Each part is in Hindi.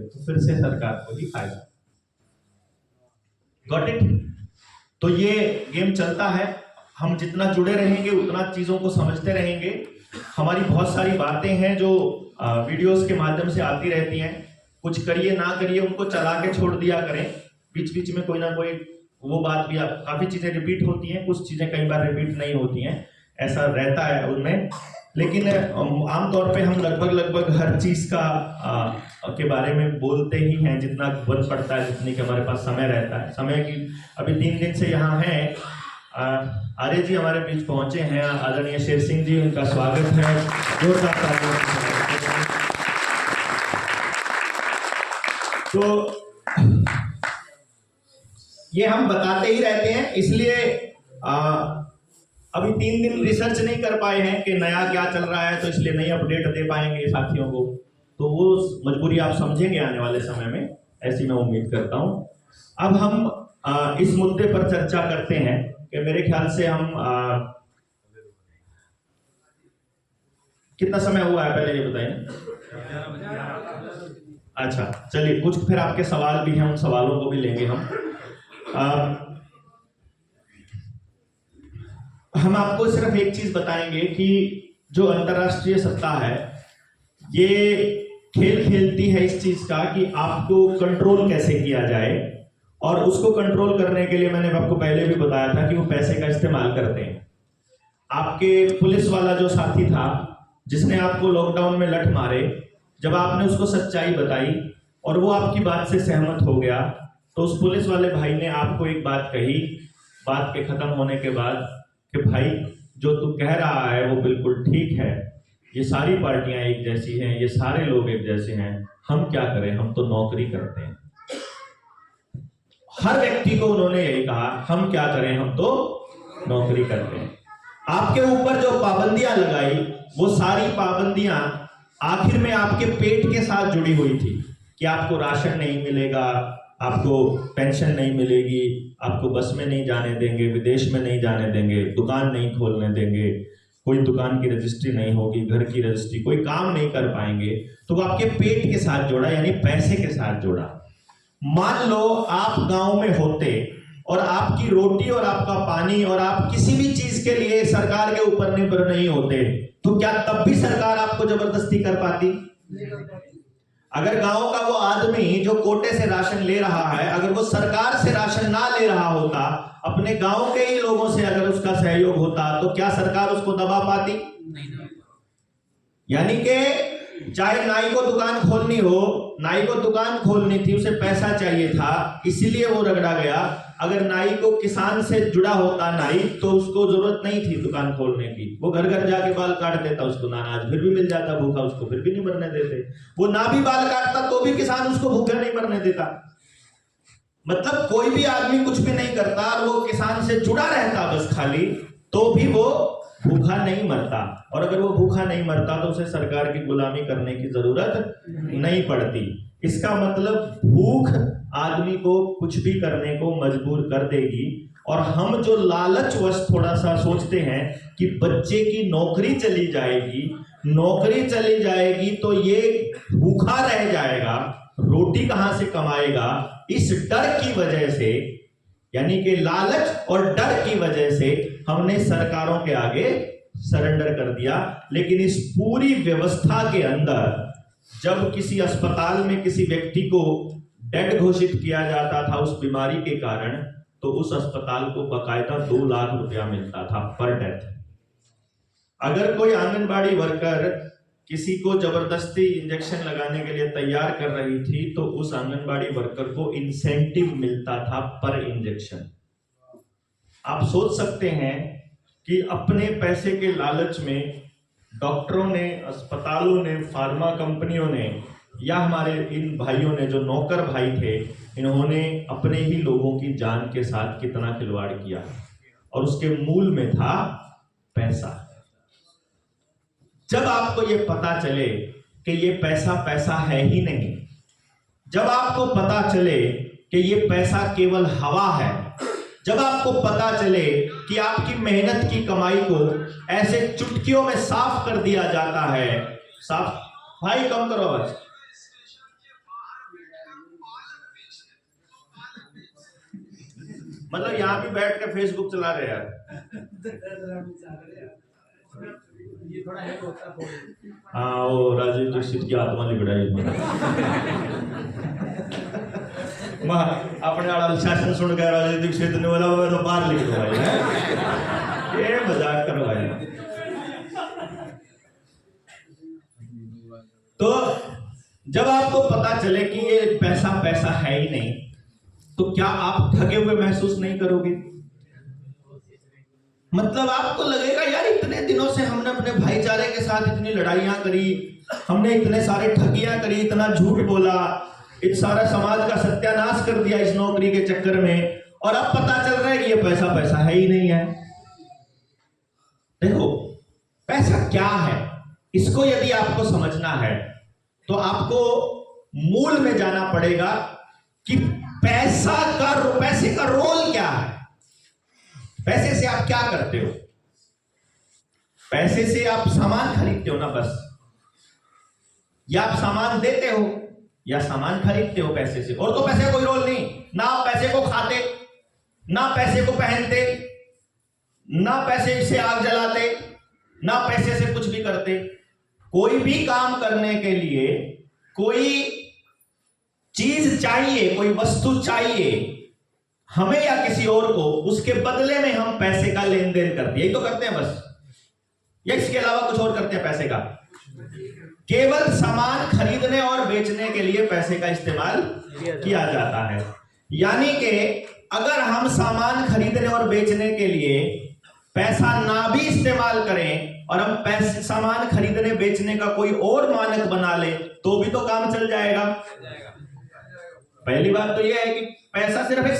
तो फिर से सरकार को ही फायदा। Got it? तो ये गेम चलता है, हम जितना जुड़े रहेंगे उतना चीजों को समझते रहेंगे। हमारी बहुत सारी बातें हैं जो वीडियोस के माध्यम से आती रहती हैं, कुछ करिए ना करिए उनको चला के छोड़ दिया करें, बीच बीच में कोई ना कोई वो बात भी, काफी चीजें रिपीट होती हैं, कुछ चीजें कई बार रिपीट नहीं होती हैं, ऐसा रहता है उनमें। लेकिन आमतौर पे हम लगभग हर चीज के बारे में बोलते ही हैं जितना बन पड़ता है, जितनी कि हमारे पास समय रहता है। समय की अभी 3 दिन से यहाँ हैं, आर्य जी हमारे बीच पहुंचे हैं, आदरणीय शेर सिंह जी, उनका स्वागत है, जोरदार तालियों। तो ये हम बताते ही रहते हैं, इसलिए अभी 3 दिन रिसर्च नहीं कर पाए हैं कि नया क्या चल रहा है, तो इसलिए नहीं अपडेट दे पाएंगे साथियों को, तो वो मजबूरी आप समझेंगे आने वाले समय में, ऐसी मैं उम्मीद करता हूं। अब हम इस मुद्दे पर चर्चा करते हैं कि मेरे ख्याल से हम कितना समय हुआ है पहले ये बताइए। अच्छा चलिए, कुछ फिर आपके सवाल भी हैं, उन सवालों को भी लेंगे हम आपको सिर्फ एक चीज बताएंगे कि जो अंतरराष्ट्रीय सत्ता है ये खेल खेलती है इस चीज का कि आपको कंट्रोल कैसे किया जाए, और उसको कंट्रोल करने के लिए मैंने आपको पहले भी बताया था कि वो पैसे का इस्तेमाल करते हैं। आपके पुलिस वाला जो साथी था जिसने आपको लॉकडाउन में लठ मारे, जब आपने उसको सच्चाई बताई और वो आपकी बात से सहमत हो गया, तो उस पुलिस वाले भाई ने आपको एक बात कही बात के खत्म होने के बाद कि भाई जो तू कह रहा है वो बिल्कुल ठीक है, ये सारी पार्टियां एक जैसी हैं, ये सारे लोग एक जैसे हैं, हम क्या करें, हम तो नौकरी करते हैं। हर व्यक्ति को उन्होंने यही कहा, हम क्या करें, हम तो नौकरी करते हैं। आपके ऊपर जो पाबंदियां लगाई वो सारी पाबंदियां आखिर में आपके पेट के साथ जुड़ी हुई थी कि आपको राशन नहीं मिलेगा, आपको पेंशन नहीं मिलेगी, आपको बस में नहीं जाने देंगे, विदेश में नहीं जाने देंगे, दुकान नहीं खोलने देंगे, कोई दुकान की रजिस्ट्री नहीं होगी, घर की रजिस्ट्री, कोई काम नहीं कर पाएंगे। तो वो आपके पेट के साथ जोड़ा, यानी पैसे के साथ जोड़ा। मान लो आप गांव में होते और आपकी रोटी और आपका पानी और आप किसी भी चीज के लिए सरकार के ऊपर निर्भर नहीं होते, तो क्या तब भी सरकार आपको जबरदस्ती कर पाती? अगर गांव का वो आदमी जो कोटे से राशन ले रहा है, अगर वो सरकार से राशन ना ले रहा होता, अपने गांव के ही लोगों से अगर उसका सहयोग होता, तो क्या सरकार उसको दबा पाती? यानी कि चाहे नाई को दुकान खोलनी हो, नाई को दुकान खोलनी थी, उसे पैसा चाहिए था, इसीलिए वो रगड़ा गया। अगर नाई को किसान से जुड़ा होता नाई, तो उसको जरूरत नहीं थी दुकान खोलने की, वो घर घर जाके बाल काट देता, उसको अनाज फिर भी मिल जाता, भूखा उसको फिर भी नहीं मरने देते। वो ना भी बाल काटता तो भी किसान उसको भूखा नहीं मरने देता। मतलब कोई भी आदमी कुछ भी नहीं करता और वो किसान से जुड़ा रहता बस खाली, तो भी वो भूखा नहीं मरता। और अगर वो भूखा नहीं मरता तो उसे सरकार की गुलामी करने की जरूरत नहीं पड़ती। इसका मतलब भूख आदमी को कुछ भी करने को मजबूर कर देगी। और हम जो लालचवश थोड़ा सा सोचते हैं कि बच्चे की नौकरी चली जाएगी, नौकरी चली जाएगी तो ये भूखा रह जाएगा, रोटी कहां से कमाएगा, इस डर की वजह से, यानी कि लालच और डर की वजह से हमने सरकारों के आगे सरेंडर कर दिया। लेकिन इस पूरी व्यवस्था के अंदर जब किसी अस्पताल में किसी व्यक्ति को डेड घोषित किया जाता था उस बीमारी के कारण, तो उस अस्पताल को बकायदा 2 लाख रुपया मिलता था पर डेथ। अगर कोई आंगनबाड़ी वर्कर किसी को जबरदस्ती इंजेक्शन लगाने के लिए तैयार कर रही थी, तो उस आंगनबाड़ी वर्कर को इंसेंटिव मिलता था पर इंजेक्शन। आप सोच सकते हैं कि अपने पैसे के लालच में डॉक्टरों ने, अस्पतालों ने, फार्मा कंपनियों ने, या हमारे इन भाइयों ने जो नौकर भाई थे, इन्होंने अपने ही लोगों की जान के साथ कितना खिलवाड़ किया, और उसके मूल में था पैसा। जब आपको ये पता चले कि ये पैसा पैसा है ही नहीं, जब आपको पता चले कि ये पैसा केवल हवा है, जब आपको पता चले कि आपकी मेहनत की कमाई को ऐसे चुटकियों में साफ कर दिया जाता है, साफ, भाई कम करो बस, मतलब यहाँ भी बैठ के फेसबुक चला रहे यार। हाँ, वो राजीव दीक्षित की आत्मा लिबड़ाई अपने वाला शासन सुन कर राजीव दीक्षित ने बोला वो तो बाहर लिख दो भाई, ये मजाक करो भाई। तो जब आपको पता चले कि ये पैसा पैसा है ही नहीं, तो क्या आप ठगे हुए महसूस नहीं करोगे? मतलब आपको लगेगा यार इतने दिनों से हमने अपने भाईचारे के साथ इतनी लड़ाइयां करी, हमने इतने सारे ठगियां करी, इतना झूठ बोला, इस सारा समाज का सत्यानाश कर दिया इस नौकरी के चक्कर में, और अब पता चल रहा है कि ये पैसा पैसा है ही नहीं है। देखो पैसा क्या है, इसको यदि आपको समझना है तो आपको मूल में जाना पड़ेगा कि पैसे का रोल क्या है। पैसे से आप क्या करते हो? पैसे से आप सामान खरीदते हो ना बस, या आप सामान देते हो या सामान खरीदते हो पैसे से, और तो पैसे का कोई रोल नहीं। ना आप पैसे को खाते, ना पैसे को पहनते, ना पैसे से आग जलाते, ना पैसे से कुछ भी करते। कोई भी काम करने के लिए कोई चीज चाहिए, कोई वस्तु चाहिए हमें या किसी और को, उसके बदले में हम पैसे का लेन देन करते हैं, यही तो करते हैं बस, या इसके अलावा कुछ और करते हैं पैसे का? केवल सामान खरीदने और बेचने के लिए पैसे का इस्तेमाल किया जाता है। यानी कि अगर हम सामान खरीदने और बेचने के लिए पैसा ना भी इस्तेमाल करें और हम पैसे सामान खरीदने बेचने का कोई और मानक बना ले तो भी तो काम चल जाएगा। पहली बात तो यह है कि पैसा सिर्फ एक,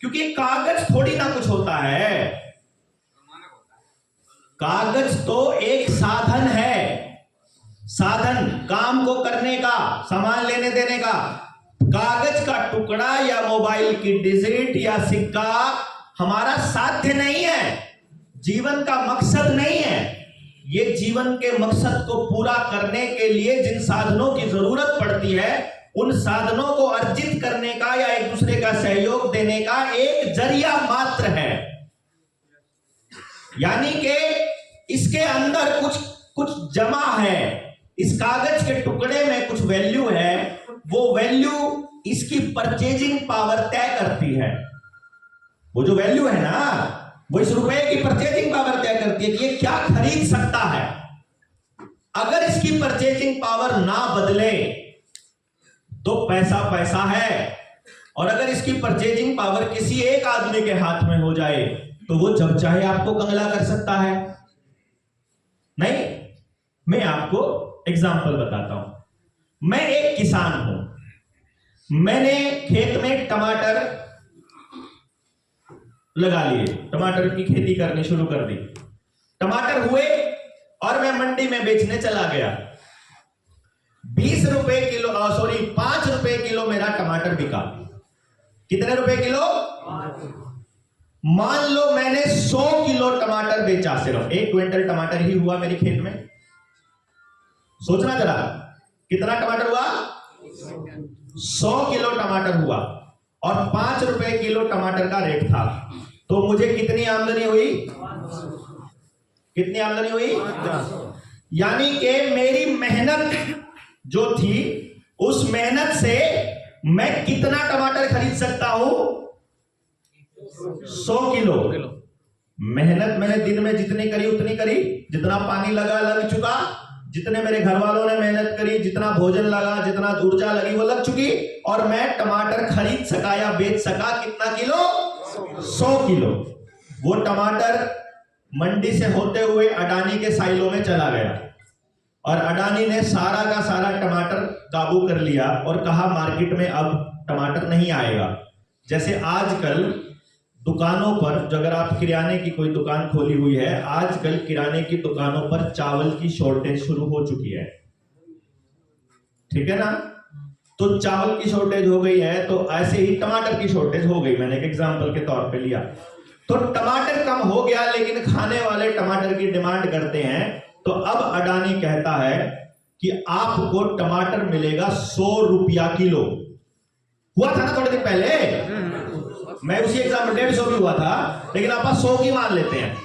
क्योंकि कागज थोड़ी ना कुछ होता है, कागज तो एक साधन है, साधन काम को करने का, सामान लेने देने का। कागज का टुकड़ा या मोबाइल की डिजिट या सिक्का हमारा साध्य नहीं है, जीवन का मकसद नहीं है। ये जीवन के मकसद को पूरा करने के लिए जिन साधनों की जरूरत पड़ती है, उन साधनों को अर्जित करने का या एक दूसरे का सहयोग देने का एक जरिया मात्र है। यानी कि इसके अंदर कुछ जमा है, इस कागज के टुकड़े में कुछ वैल्यू है, वो वैल्यू इसकी परचेजिंग पावर तय करती है। वो जो वैल्यू है ना, वो इस रुपए की परचेजिंग पावर तय करती है कि ये क्या खरीद सकता है। अगर इसकी परचेजिंग पावर ना बदले तो पैसा पैसा है, और अगर इसकी परचेजिंग पावर किसी एक आदमी के हाथ में हो जाए तो वो जब चाहे आपको कंगला कर सकता है। नहीं, मैं आपको एग्जाम्पल बताता हूं। मैं एक किसान हूं, मैंने खेत में टमाटर लगा लिए, टमाटर की खेती करनी शुरू कर दी, टमाटर हुए और मैं मंडी में बेचने चला गया। 20 रुपए किलो, 5 रुपए किलो मेरा टमाटर बिका। कितने रुपए किलो? मान लो मैंने 100 किलो टमाटर बेचा, सिर्फ 1 क्विंटल टमाटर ही हुआ मेरे खेत में। सोचना जरा, कितना टमाटर हुआ? 100 किलो टमाटर हुआ और 5 रुपए किलो टमाटर का रेट था, तो मुझे कितनी आमदनी हुई? कितनी आमदनी हुई? यानी कि मेरी मेहनत जो थी, उस मेहनत से मैं कितना टमाटर खरीद सकता हूं? 100 किलो। मेहनत मैंने दिन में जितनी करी उतनी करी, जितना पानी लगा लग चुका, जितने मेरे घर वालों ने मेहनत करी, जितना भोजन लगा, जितना ऊर्जा लगी वो लग चुकी, और मैं टमाटर खरीद सका या बेच सका कितना किलो? 100 किलो। वो टमाटर मंडी से होते हुए अडानी के साइलों में चला गया और अडानी ने सारा का सारा टमाटर काबू कर लिया और कहा मार्केट में अब टमाटर नहीं आएगा। जैसे आजकल दुकानों पर, जो अगर आप किराने की कोई दुकान खोली हुई है, आजकल किराने की दुकानों पर चावल की शॉर्टेज शुरू हो चुकी है, ठीक है ना? तो चावल की शॉर्टेज हो गई है, तो ऐसे ही टमाटर की शॉर्टेज हो गई, मैंने एक एग्जांपल के तौर पे लिया। तो टमाटर कम हो गया, लेकिन खाने वाले टमाटर की डिमांड करते हैं, तो अब अडानी कहता है कि आपको टमाटर मिलेगा 100 रुपया किलो। हुआ था ना थोड़े दिन पहले, मैं उसी एग्जाम में 150 भी हुआ था, लेकिन आप 100 की मान लेते हैं,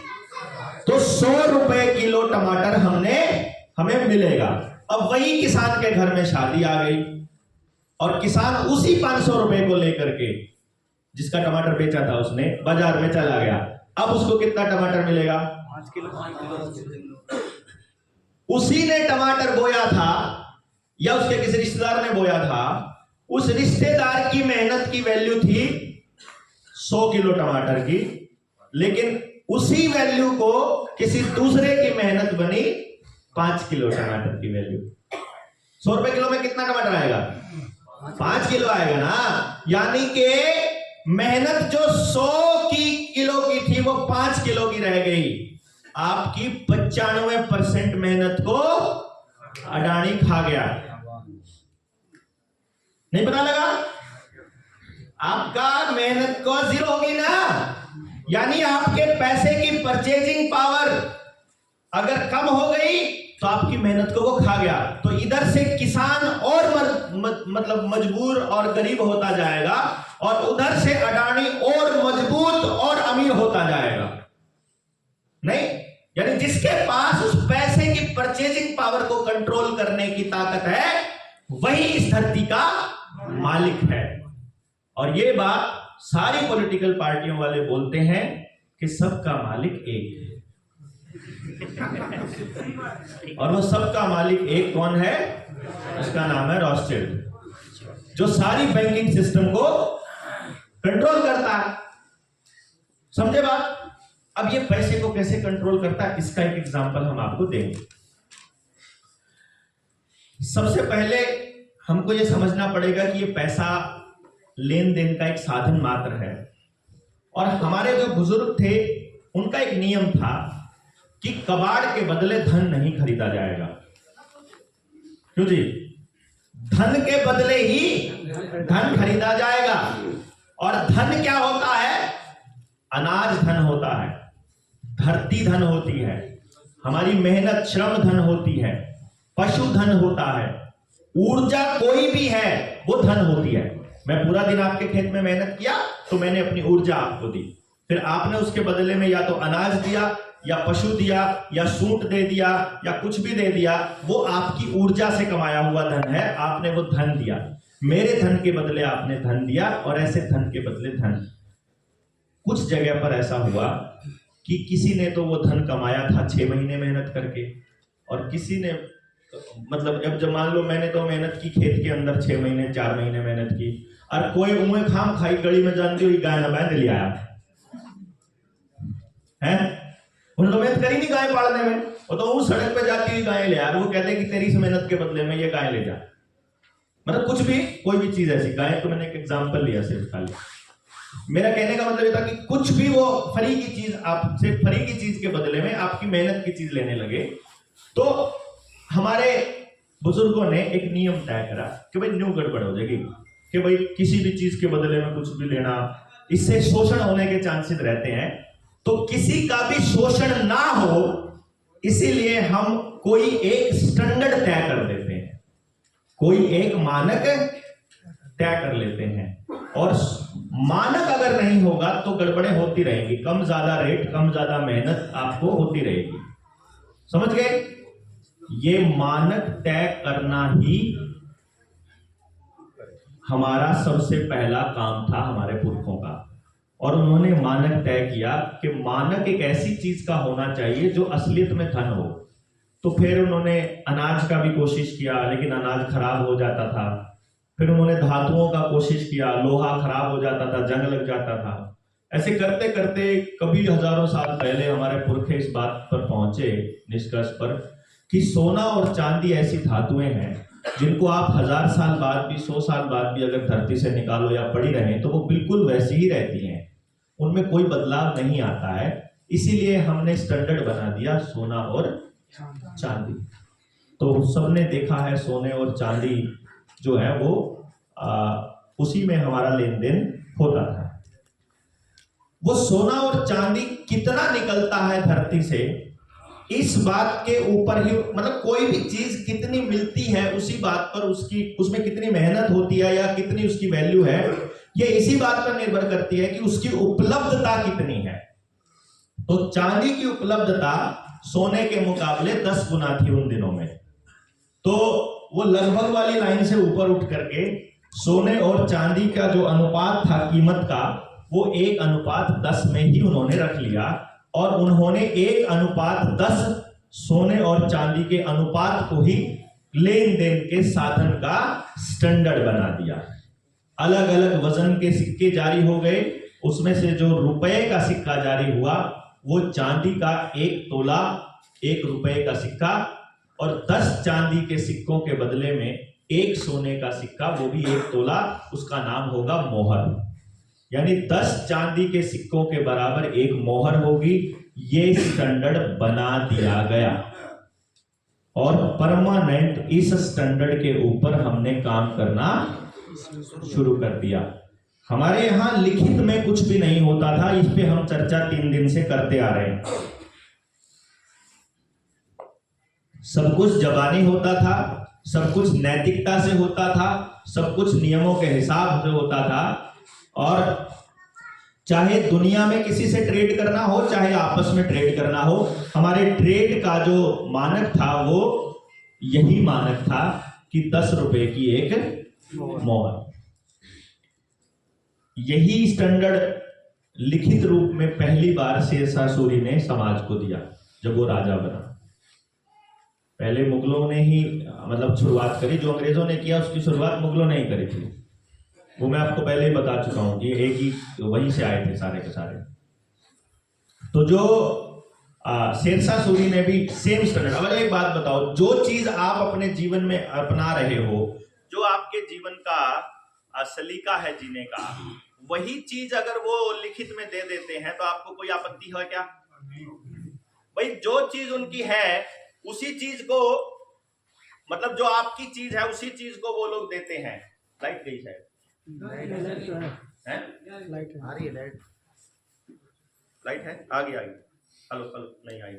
तो 100 रुपए किलो टमाटर हमें मिलेगा। अब वही किसान के घर में शादी आ गई और किसान उसी 500 रुपए को लेकर के, जिसका टमाटर बेचा था उसने, बाजार में चला गया। अब उसको कितना टमाटर मिलेगा? 5 किलो। उसी ने टमाटर बोया था या उसके किसी रिश्तेदार ने बोया था, उस रिश्तेदार की मेहनत की वैल्यू थी 100 किलो टमाटर की, लेकिन उसी वैल्यू को किसी दूसरे की मेहनत बनी 5 किलो टमाटर की वैल्यू। 100 रुपए किलो में कितना टमाटर आएगा? 5 किलो आएगा ना। यानी कि मेहनत जो 100 किलो की थी वो 5 किलो की रह गई। आपकी 95% मेहनत को अडानी खा गया। नहीं पता लगा? आपका मेहनत को जीरो होगी ना, यानी आपके पैसे की परचेजिंग पावर अगर कम हो गई तो आपकी मेहनत को वो खा गया। तो इधर से किसान और मतलब मजबूर और गरीब होता जाएगा, और उधर से अडानी और मजबूत और अमीर होता जाएगा। नहीं, यानी जिसके पास उस पैसे की परचेजिंग पावर को कंट्रोल करने की ताकत है, वही इस धरती का मालिक है। और ये बात सारी पॉलिटिकल पार्टियों वाले बोलते हैं कि सबका मालिक एक है। और वो सबका मालिक एक कौन है? उसका नाम है रॉथस्चिल्ड, जो सारी बैंकिंग सिस्टम को कंट्रोल करता है। समझे बात? अब ये पैसे को कैसे कंट्रोल करता है, इसका एक एग्जांपल हम आपको देंगे। सबसे पहले हमको ये समझना पड़ेगा कि ये पैसा लेन देन का एक साधन मात्र है। और हमारे जो बुजुर्ग थे उनका एक नियम था कि कबाड़ के बदले धन नहीं खरीदा जाएगा। क्यों जी? धन के बदले ही धन खरीदा जाएगा। और धन क्या होता है? अनाज धन होता है, धरती धन होती है, हमारी मेहनत श्रम धन होती है, पशु धन होता है, ऊर्जा कोई भी है वो धन होती है। मैं पूरा दिन आपके खेत में मेहनत किया तो मैंने अपनी ऊर्जा आपको दी, फिर आपने उसके बदले में या तो अनाज दिया या पशु दिया या सूट दे दिया या कुछ भी दे दिया, वो आपकी ऊर्जा से कमाया हुआ धन है, आपने वो धन दिया। मेरे धन के बदले आपने धन दिया, और ऐसे धन के बदले धन। कुछ जगह पर ऐसा हुआ कि किसी ने तो वो धन कमाया था 6 महीने मेहनत करके, और किसी ने मतलब अब जब मान लो मैंने तो मेहनत की खेत के अंदर 6 महीने 4 महीने मेहनत की, और कोई उन्हें खाम खाई गली में जानती हुई गाय ना बांध लिया है, उन्होंने तो मेहनत करी नहीं गाय पालने में, वो तो उस सड़क पे जाती हुई गाय ले आया, वो कहते हैं कि तेरी मेहनत के बदले में ये गाय ले जा। मतलब कुछ भी, कोई भी चीज ऐसी, गाय तो मैंने एक एग्जांपल लिया सिर्फ खाली। मेरा कहने का मतलब ये था कि कुछ भी वो फ्री की चीज, आपसे फ्री की चीज के बदले में आपकी मेहनत की चीज लेने लगे। तो हमारे बुजुर्गों ने एक नियम तय करा कि भाई न्यू गड़बड़ हो जाएगी, कि भाई किसी भी चीज के बदले में कुछ भी लेना, इससे शोषण होने के चांसेस रहते हैं। तो किसी का भी शोषण ना हो, इसीलिए हम कोई एक स्टैंडर्ड तय कर देते हैं, कोई एक मानक तय कर लेते हैं। और मानक अगर नहीं होगा तो गड़बड़ें होती रहेंगी, कम ज्यादा रेट, कम ज्यादा मेहनत आपको होती रहेगी। समझ गए? ये मानक तय करना ही हमारा सबसे पहला काम था हमारे पुरखों का। और उन्होंने मानक तय किया कि मानक एक ऐसी चीज का होना चाहिए जो असलियत में धन हो। तो फिर उन्होंने अनाज का भी कोशिश किया, लेकिन अनाज खराब हो जाता था। फिर उन्होंने धातुओं का कोशिश किया, लोहा खराब हो जाता था, जंग लग जाता था। ऐसे करते करते कभी हजारों साल पहले हमारे पुरखे इस बात पर पहुंचे, निष्कर्ष पर, कि सोना और चांदी ऐसी धातुएं हैं जिनको आप 1000 साल बाद भी, 100 साल बाद भी अगर धरती से निकालो या पड़ी रहें तो वो बिल्कुल वैसी ही रहती हैं, उनमें कोई बदलाव नहीं आता है। इसीलिए हमने स्टैंडर्ड बना दिया सोना और चांदी। तो सबने देखा है सोने और चांदी जो है वो उसी में हमारा लेन देन होता था। वो सोना और चांदी कितना निकलता है धरती से, इस बात के ऊपर ही, मतलब कोई भी चीज कितनी मिलती है उसी बात पर उसमें कितनी मेहनत होती है या कितनी उसकी वैल्यू है, ये इसी बात पर निर्भर करती है कि उसकी उपलब्धता कितनी है। तो चांदी की उपलब्धता सोने के मुकाबले 10 गुना थी उन दिनों में, तो वो लगभग वाली लाइन से ऊपर उठ करके सोने और चांदी का जो अनुपात था कीमत का, वो 1:10 में ही उन्होंने रख लिया, और उन्होंने 1:10 सोने और चांदी के अनुपात को ही लेन देन के साधन का स्टैंडर्ड बना दिया। अलग अलग वजन के सिक्के जारी हो गए, उसमें से जो रुपए का सिक्का जारी हुआ वो चांदी का 1 तोला 1 रुपए का सिक्का, और 10 चांदी के सिक्कों के बदले में 1 सोने का सिक्का, वो भी 1 तोला, उसका नाम होगा मोहर। यानी 10 चांदी के सिक्कों के बराबर 1 मोहर होगी। ये स्टैंडर्ड बना दिया गया और परमानेंट इस स्टैंडर्ड के ऊपर हमने काम करना शुरू कर दिया। हमारे यहां लिखित में कुछ भी नहीं होता था, इस पे हम चर्चा 3 दिन से करते आ रहे हैं। सब कुछ जबानी होता था, सब कुछ नैतिकता से होता था, सब कुछ नियमों के हिसाब से होता था, और चाहे दुनिया में किसी से ट्रेड करना हो, चाहे आपस में ट्रेड करना हो, हमारे ट्रेड का जो मानक था वो यही मानक था कि 10 रुपए की एक मोहर। यही स्टैंडर्ड लिखित रूप में पहली बार शेरशाह सूरी ने समाज को दिया जब वो राजा बना। पहले मुगलों ने ही मतलब शुरुआत करी, जो अंग्रेजों ने किया उसकी शुरुआत मुगलों ने ही करी थी, वो मैं आपको पहले ही बता चुका हूं कि एक ही वहीं से आए थे सारे के सारे। तो जो शेरशाह सूरी ने भी सेम स्टैंडर्ड। अब एक बात बताओ, जो चीज आप अपने जीवन में अपना रहे हो, जो आपके जीवन का सलीका है जीने का, वही चीज अगर वो लिखित में दे देते हैं तो आपको कोई आपत्ति है क्या? भाई जो चीज उनकी है उसी चीज को, मतलब जो आपकी चीज है उसी चीज को वो लोग देते हैं। लाइट गई शायद, लाइट है, आ गई। हेलो नहीं आई।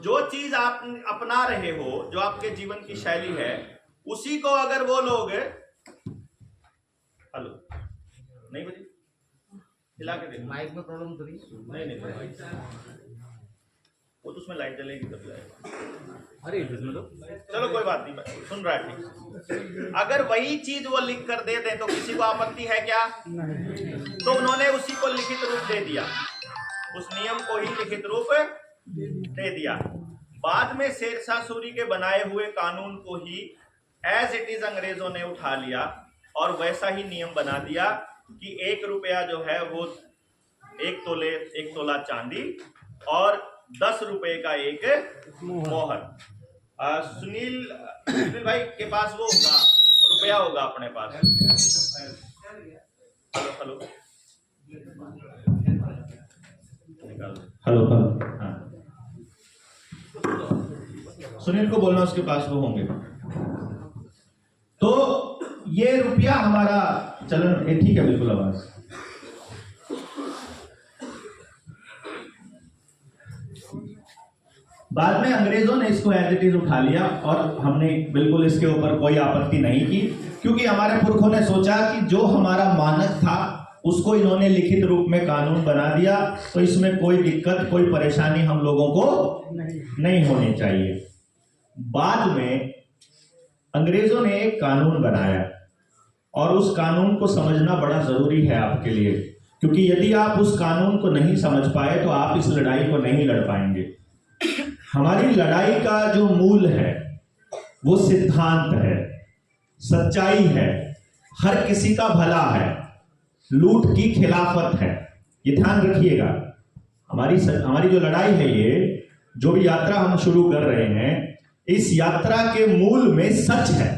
जो चीज आप अपना रहे हो, जो आपके जीवन की शैली है, उसी को अगर वो लोग, हेलो नहीं बजी, हिला के देखो। माइक में प्रॉब्लम तो नहीं? वो तो उसमें लाइट जलेगी तब जाएगा। अरे इसमें तो चलो कोई बात नहीं, सुन रहा है ठीक। अगर वही चीज वो लिख कर दे दें तो किसी को आपत्ति है क्या? तो उन्होंने उसी को लिखित रूप दे दिया, उस नियम को ही लिखित रूप दे दिया। बाद में शेरशाह सूरी के बनाए हुए कानून को ही एज इट इज अंग्रेजों ने उठा लिया और वैसा ही नियम बना दिया कि 1 रुपया जो है वो 1 तोला चांदी और 10 रुपए का एक मोहर। सुनील भाई के पास वो होगा, रुपया होगा अपने पास। हेलो हेलो हाँ, सुनील को बोलना उसके पास वो होंगे। तो ये रुपया हमारा चलन, ठीक है बिल्कुल आवाज। बाद में अंग्रेजों ने इसको एज इट इज उठा लिया और हमने बिल्कुल इसके ऊपर कोई आपत्ति नहीं की, क्योंकि हमारे पुरखों ने सोचा कि जो हमारा मानक था उसको इन्होंने लिखित रूप में कानून बना दिया, तो इसमें कोई दिक्कत, कोई परेशानी हम लोगों को नहीं होनी चाहिए। बाद में अंग्रेजों ने एक कानून बनाया और उस कानून को समझना बड़ा जरूरी है आपके लिए, क्योंकि यदि आप उस कानून को नहीं समझ पाए तो आप इस लड़ाई को नहीं लड़ पाएंगे। हमारी लड़ाई का जो मूल है वो सिद्धांत है, सच्चाई है, हर किसी का भला है, लूट की खिलाफत है। ये ध्यान रखिएगा। हमारी जो लड़ाई है, ये जो भी यात्रा हम शुरू कर रहे हैं, इस यात्रा के मूल में सच है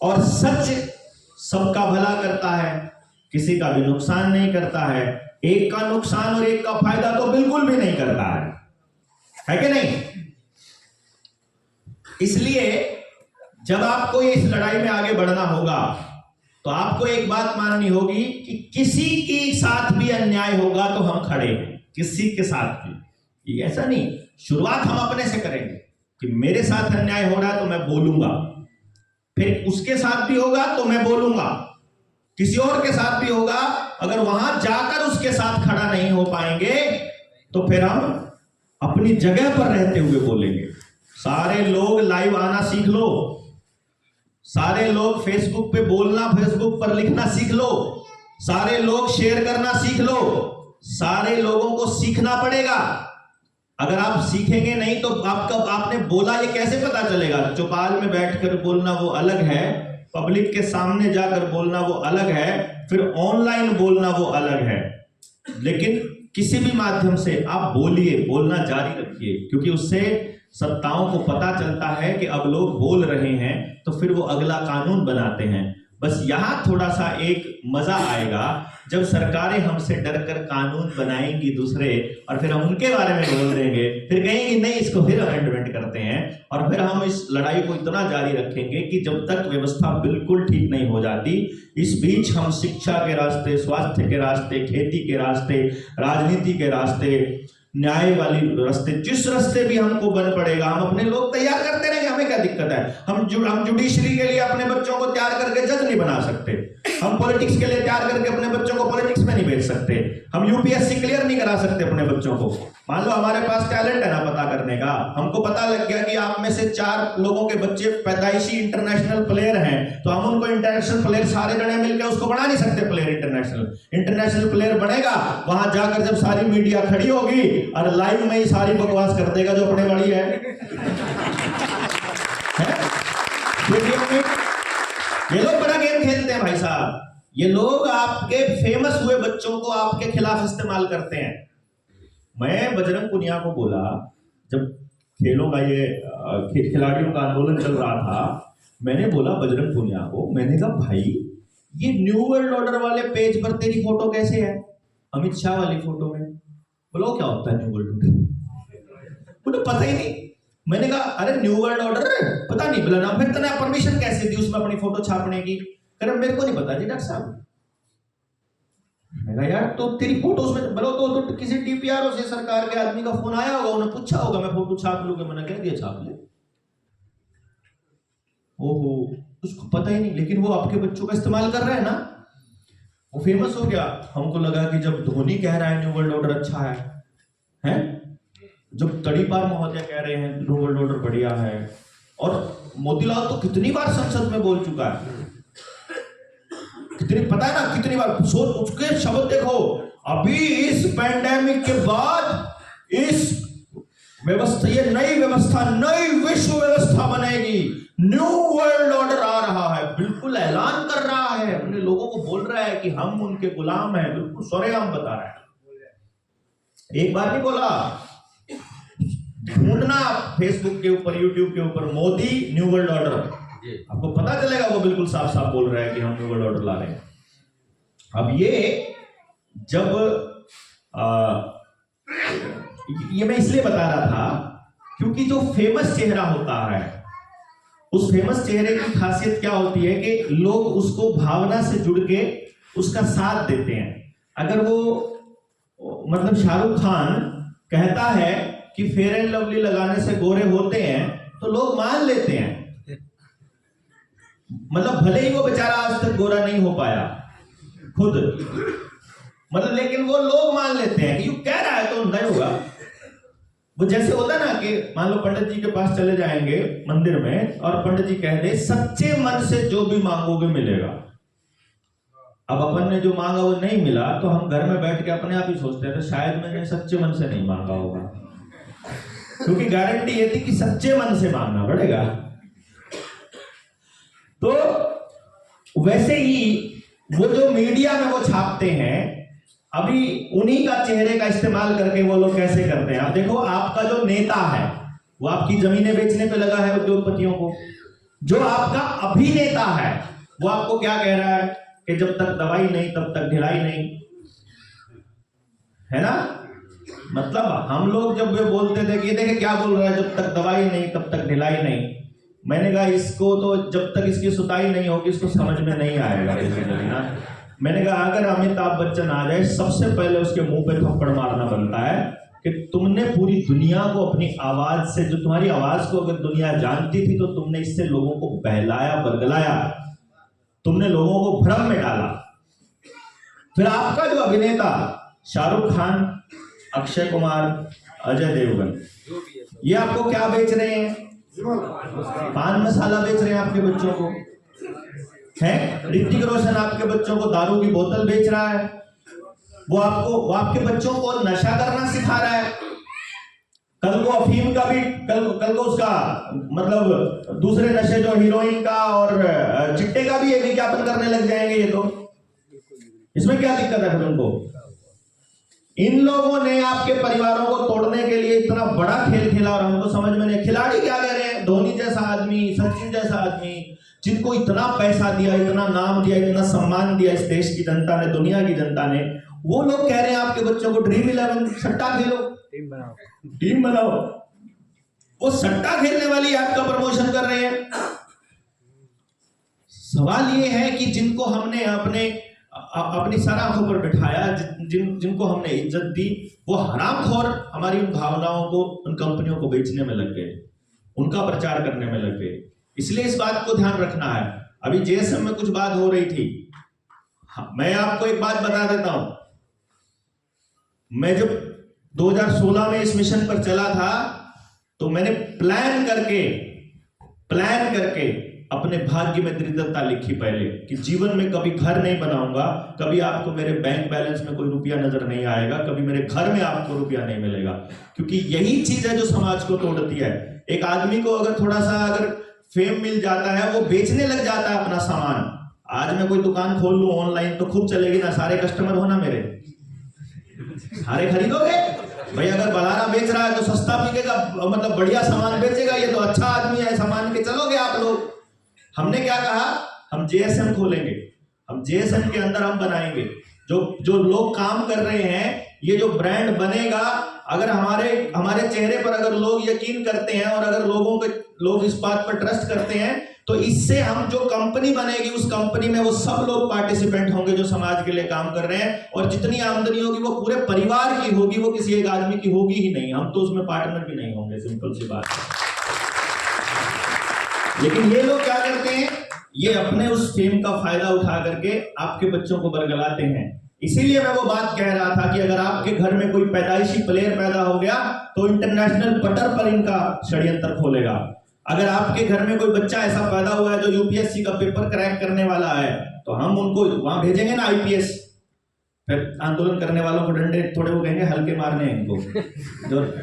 और सच सबका भला करता है, किसी का भी नुकसान नहीं करता है। एक का नुकसान और एक का फायदा तो बिल्कुल भी नहीं करता है कि नहीं? इसलिए जब आपको इस लड़ाई में आगे बढ़ना होगा तो आपको एक बात माननी होगी कि किसी के साथ भी अन्याय होगा तो हम खड़े हैं, किसी के साथ भी। ऐसा नहीं, शुरुआत हम अपने से करेंगे कि मेरे साथ अन्याय हो रहा है तो मैं बोलूंगा, फिर उसके साथ भी होगा तो मैं बोलूंगा, किसी और के साथ भी होगा। अगर वहां जाकर उसके साथ खड़ा नहीं हो पाएंगे तो फिर हम अपनी जगह पर रहते हुए बोलेंगे। सारे लोग लाइव आना सीख लो, सारे लोग फेसबुक पे बोलना, फेसबुक पर लिखना सीख लो, सारे लोग शेयर करना सीख लो। सारे लोगों को सीखना पड़ेगा। अगर आप सीखेंगे नहीं तो आपने बोला ये कैसे पता चलेगा? चौपाल में बैठकर बोलना वो अलग है, पब्लिक के सामने जाकर बोलना वो अलग है, फिर ऑनलाइन बोलना वो अलग है। लेकिन किसी भी माध्यम से आप बोलिए, बोलना जारी रखिए, क्योंकि उससे सत्ताओं को पता चलता है कि अब लोग बोल रहे हैं, तो फिर वो अगला कानून बनाते हैं। बस यहां थोड़ा सा एक मजा आएगा जब सरकारें हमसे डरकर कानून बनाएंगी दूसरे, और फिर हम उनके बारे में बोल देंगे, फिर कहेंगे नहीं इसको फिर अमेंडमेंट करते हैं, और फिर हम इस लड़ाई को इतना जारी रखेंगे कि जब तक व्यवस्था बिल्कुल ठीक नहीं हो जाती। इस बीच हम शिक्षा के रास्ते, स्वास्थ्य के रास्ते, खेती के रास्ते, राजनीति के रास्ते, न्याय वाली रास्ते, जिस रास्ते भी हमको बन पड़ेगा, हम अपने लोग तैयार करते रहेंगे। हमें क्या दिक्कत है? हम जुडिशरी के लिए अपने बच्चों को तैयार करके जज नहीं बना सकते, हम पॉलिटिक्स के लिए तैयार करके अपने बच्चों को पॉलिटिक्स में नहीं भेज सकते, हम यूपीएससी क्लियर नहीं करा सकते अपने बच्चों को। मान लो हमारे पास टैलेंट है ना पता करने का, हमको पता लग गया कि आप में से 4 लोगों के बच्चे पैदाइशी इंटरनेशनल प्लेयर हैं, तो हम उनको इंटरनेशनल प्लेयर सारे जने मिलकर उसको बना नहीं सकते प्लेयर। इंटरनेशनल प्लेयर बनेगा, वहां जाकर जब सारी मीडिया खड़ी होगी और लाइव में ही सारी बकवास कर देगा जो अपने वाली है? ये लोग बड़ा गेम खेलते हैं भाई साहब। ये लोग आपके फेमस हुए बच्चों को आपके खिलाफ इस्तेमाल करते हैं। मैं बजरंग पुनिया को बोला, जब खेलों का ये खिलाड़ियों का आंदोलन चल रहा था, मैंने बोला बजरंग पुनिया को, मैंने कहा भाई ये न्यू वर्ल्ड ऑर्डर वाले पेज पर तेरी फोटो कैसे है, अमित शाह वाली फोटो में? बोलो क्या होता है न्यू वर्ल्ड ऑर्डर? मुझे पता ही नहीं। मैंने कहा अरे न्यू वर्ल्ड ऑर्डर पता नहीं, बोला ना फिर तूने परमिशन कैसे दी उसमें अपनी फोटो छापने की? कह मेरे को नहीं पता जी डॉक्टर साहब। मैंने यार तो तेरी फोटो उसमें, बोलो तो किसी टीपीआरओ से सरकार के आदमी का फोन आया होगा, उन्हें पूछा होगा मैं फोटो छाप लूंगा, मैंने कह दिया छाप ले। ओहो, उसको पता ही नहीं, लेकिन वो आपके बच्चों का इस्तेमाल कर रहा है ना, वो फेमस हो गया। हमको लगा कि जब धोनी कह रहा है न्यू वर्ल्ड ऑर्डर अच्छा है? जब तड़ीपार महोदय कह रहे हैं न्यू वर्ल्ड ऑर्डर बढ़िया है, और मोतीलाल तो कितनी बार संसद में बोल चुका है, कितनी पता है ना कितनी बार। सोच उसके शब्द देखो, अभी इस पैंडेमिक के बाद इस व्यवस्था, ये नई व्यवस्था, नई विश्व व्यवस्था बनेगी, न्यू वर्ल्ड ऑर्डर आ रहा है, बिल्कुल ऐलान कर रहा है, अपने लोगों को बोल रहा है कि हम उनके गुलाम हैं, बिल्कुल सरेआम बता रहा है। एक बार नहीं बोला, ढूंढना फेसबुक के ऊपर, यूट्यूब के ऊपर, मोदी न्यू वर्ल्ड ऑर्डर, आपको पता चलेगा वो बिल्कुल साफ साफ बोल रहा है कि हम न्यू वर्ल्ड ऑर्डर ला रहे हैं। अब ये जब ये मैं इसलिए बता रहा था क्योंकि जो फेमस चेहरा होता है, उस फेमस चेहरे की खासियत क्या होती है कि लोग उसको भावना से जुड़ के उसका साथ देते हैं। अगर वो मतलब शाहरुख खान कहता है कि फेयर एंड लवली लगाने से गोरे होते हैं, तो लोग मान लेते हैं। मतलब भले ही वो बेचारा आज तक गोरा नहीं हो पाया खुद, मतलब लेकिन वो लोग मान लेते हैं कि यू कह रहा है तो नहीं होगा। वो जैसे होता है ना कि मान लो पंडित जी के पास चले जाएंगे मंदिर में, और पंडित जी कह दे सच्चे मन से जो भी मांगोगे मिलेगा। अब अपन ने जो मांगा वो नहीं मिला, तो हम घर में बैठ के अपने आप ही सोचते हैं शायद मैंने सच्चे मन से नहीं मांगा होगा, क्योंकि गारंटी ये थी कि सच्चे मन से मांगना पड़ेगा। तो वैसे ही वो जो मीडिया में वो छापते हैं, अभी उन्हीं का चेहरे का इस्तेमाल करके वो लोग कैसे करते हैं। आप देखो, आपका जो नेता है वो आपकी जमीनें बेचने पे लगा है उद्योगपतियों को। जो आपका अभिनेता है वो आपको क्या कह रहा है कि जब तक दवाई नहीं तब तक ढिलाई नहीं, है ना? मतलब हम लोग जब वे बोलते थे कि देखे क्या बोल रहा है, जब तक दवाई नहीं तब तक ढिलाई नहीं। मैंने कहा इसको तो जब तक इसकी सुताई नहीं होगी इसको समझ में नहीं आएगा ना। मैंने कहा अगर अमिताभ बच्चन आ जाए, सबसे पहले उसके मुंह पे थप्पड़ मारना बनता है कि तुमने पूरी दुनिया को अपनी आवाज से, जो तुम्हारी आवाज को अगर दुनिया जानती थी, तो तुमने इससे लोगों को बहलाया, बरगलाया, तुमने लोगों को भ्रम में डाला। फिर आपका जो अभिनेता शाहरुख खान, अक्षय कुमार, अजय देवगन, ये आपको क्या बेच रहे हैं? पान मसाला बेच रहे हैं आपके बच्चों को, है? ऋतिक रोशन आपके बच्चों को दारू की बोतल बेच रहा है, वो आपके बच्चों को नशा करना सिखा रहा है। कल को अफीम का भी, कल को उसका मतलब दूसरे नशे जो हीरोइन का और चिट्टे का भी ये विज्ञापन करने लग जाएंगे। ये तो इसमें क्या दिक्कत है फिर उनको? इन लोगों ने आपके परिवारों को तोड़ने के लिए इतना बड़ा खेल खेला और हमको समझ में नहीं। खिलाड़ी क्या कह रहे हैं? धोनी जैसा आदमी, सचिन जैसा आदमी, जिनको इतना पैसा दिया, इतना नाम दिया, इतना सम्मान दिया इस देश की जनता ने, दुनिया की जनता ने, वो लोग कह रहे हैं आपके बच्चों को ड्रीम 11 सट्टा खेलो, टीम बनाओ। वो सट्टा खेलने वाली ऐप का प्रमोशन कर रहे हैं। सवाल ये है कि जिनको हमने अपनी सर आंखों पर बिठाया, जिनको हमने इज्जत दी, वो हरामखोर हमारी उन भावनाओं को उन कंपनियों को बेचने में लग गए, उनका प्रचार करने में लग गए। इसलिए इस बात को ध्यान रखना है। अभी जेएसएम में कुछ बात हो रही थी, मैं आपको एक बात बता देता हूं। मैं जब 2016 में इस मिशन पर चला था तो मैंने प्लान करके अपने भाग्य में दृढ़ता लिखी पहले कि जीवन में कभी घर नहीं बनाऊंगा, कभी आपको मेरे बैंक बैलेंस में कोई रुपया नजर नहीं आएगा, कभी मेरे घर में आपको रुपया नहीं मिलेगा, क्योंकि यही चीज है जो समाज को तोड़ती है। एक आदमी को अगर थोड़ा सा अगर फेम मिल जाता है, वो बेचने लग जाता है अपना सामान। आज मैं कोई दुकान खोल लूं ऑनलाइन तो खूब चलेगी ना, सारे कस्टमर हो ना मेरे, सारे खरीदोगे भाई। अगर बलारा बेच रहा है तो सस्ता बिकेगा, मतलब बढ़िया सामान बेचेगा, ये तो अच्छा आदमी है, सामान के चलोगे आप लोग। हमने क्या कहा? हम जेएसएम खोलेंगे, हम जेएसएम के अंदर हम बनाएंगे। जो लोग काम कर रहे हैं, ये जो ब्रांड बनेगा, अगर हमारे चेहरे पर अगर लोग यकीन करते हैं और अगर लोग इस बात पर ट्रस्ट करते हैं, तो इससे हम जो कंपनी बनेगी उस कंपनी में वो सब लोग पार्टिसिपेंट होंगे जो समाज के लिए काम कर रहे हैं, और जितनी आमदनी होगी वो पूरे परिवार की होगी, वो किसी एक आदमी की होगी ही नहीं। हम तो उसमें पार्टनर भी नहीं होंगे, सिंपल सी बात है। लेकिन ये लोग क्या करते हैं? ये अपने उस फेम का फायदा उठा करके आपके बच्चों को बरगलाते हैं। इसीलिए मैं वो बात कह रहा था कि अगर आपके घर में कोई पैदाइशी प्लेयर पैदा हो गया तो इंटरनेशनल पटर पर इनका षड्यंत्र खोलेगा। अगर आपके घर में कोई बच्चा ऐसा पैदा हुआ है जो यूपीएससी का पेपर क्रैक करने वाला है, तो हम उनको वहां भेजेंगे ना आईपीएस। फिर आंदोलन करने वालों को डंडे थोड़े वो कहेंगे हल्के मारने हैं इनको,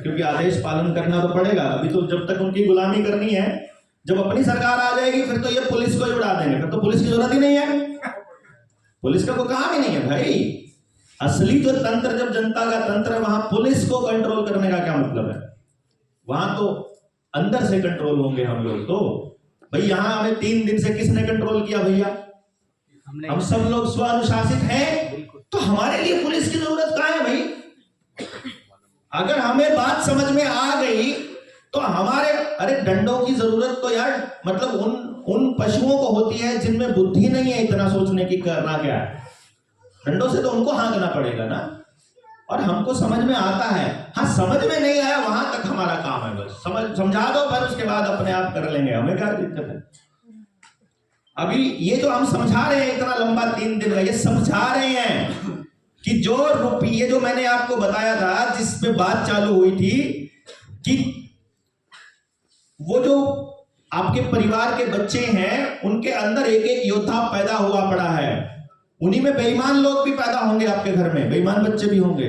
क्योंकि आदेश पालन करना तो पड़ेगा। अभी तो जब तक उनकी गुलामी करनी है, जब अपनी सरकार आ जाएगी फिर तो ये पुलिस को ही उड़ा देंगे, फिर तो पुलिस की जरूरत ही नहीं है। पुलिस का कोई काम ही नहीं है भाई। असली जो तंत्र, जब जनता का तंत्र है, वहां पुलिस को कंट्रोल करने का क्या मतलब है? वहां तो अंदर से कंट्रोल होंगे हम लोग। तो भाई यहाँ हमें 3 दिन से किसने कंट्रोल किया भैया? हम सब लोग स्वानुशासित हैं, तो हमारे लिए पुलिस की जरूरत कहाँ है भाई? अगर हमें बात समझ में आ गई तो अरे डंडों की जरूरत तो यार मतलब उन पशुओं को होती है जिनमें बुद्धि नहीं है इतना सोचने की करना क्या है। डंडों से तो उनको हाँकना पड़ेगा ना, और हमको समझ में आता है। हाँ, समझ में नहीं आया वहां तक हमारा काम है, बस समझा दो, फिर उसके बाद अपने आप कर लेंगे, हमें क्या दिक्कत है। अभी ये जो हम समझा रहे हैं इतना लंबा 3 दिन का, ये समझा रहे हैं कि जो रुपये, जो मैंने आपको बताया था जिसपे बात चालू हुई थी कि वो जो आपके परिवार के बच्चे हैं उनके अंदर एक एक योद्धा पैदा हुआ पड़ा है, उन्हीं में बेईमान लोग भी पैदा होंगे। आपके घर में बेईमान बच्चे भी होंगे,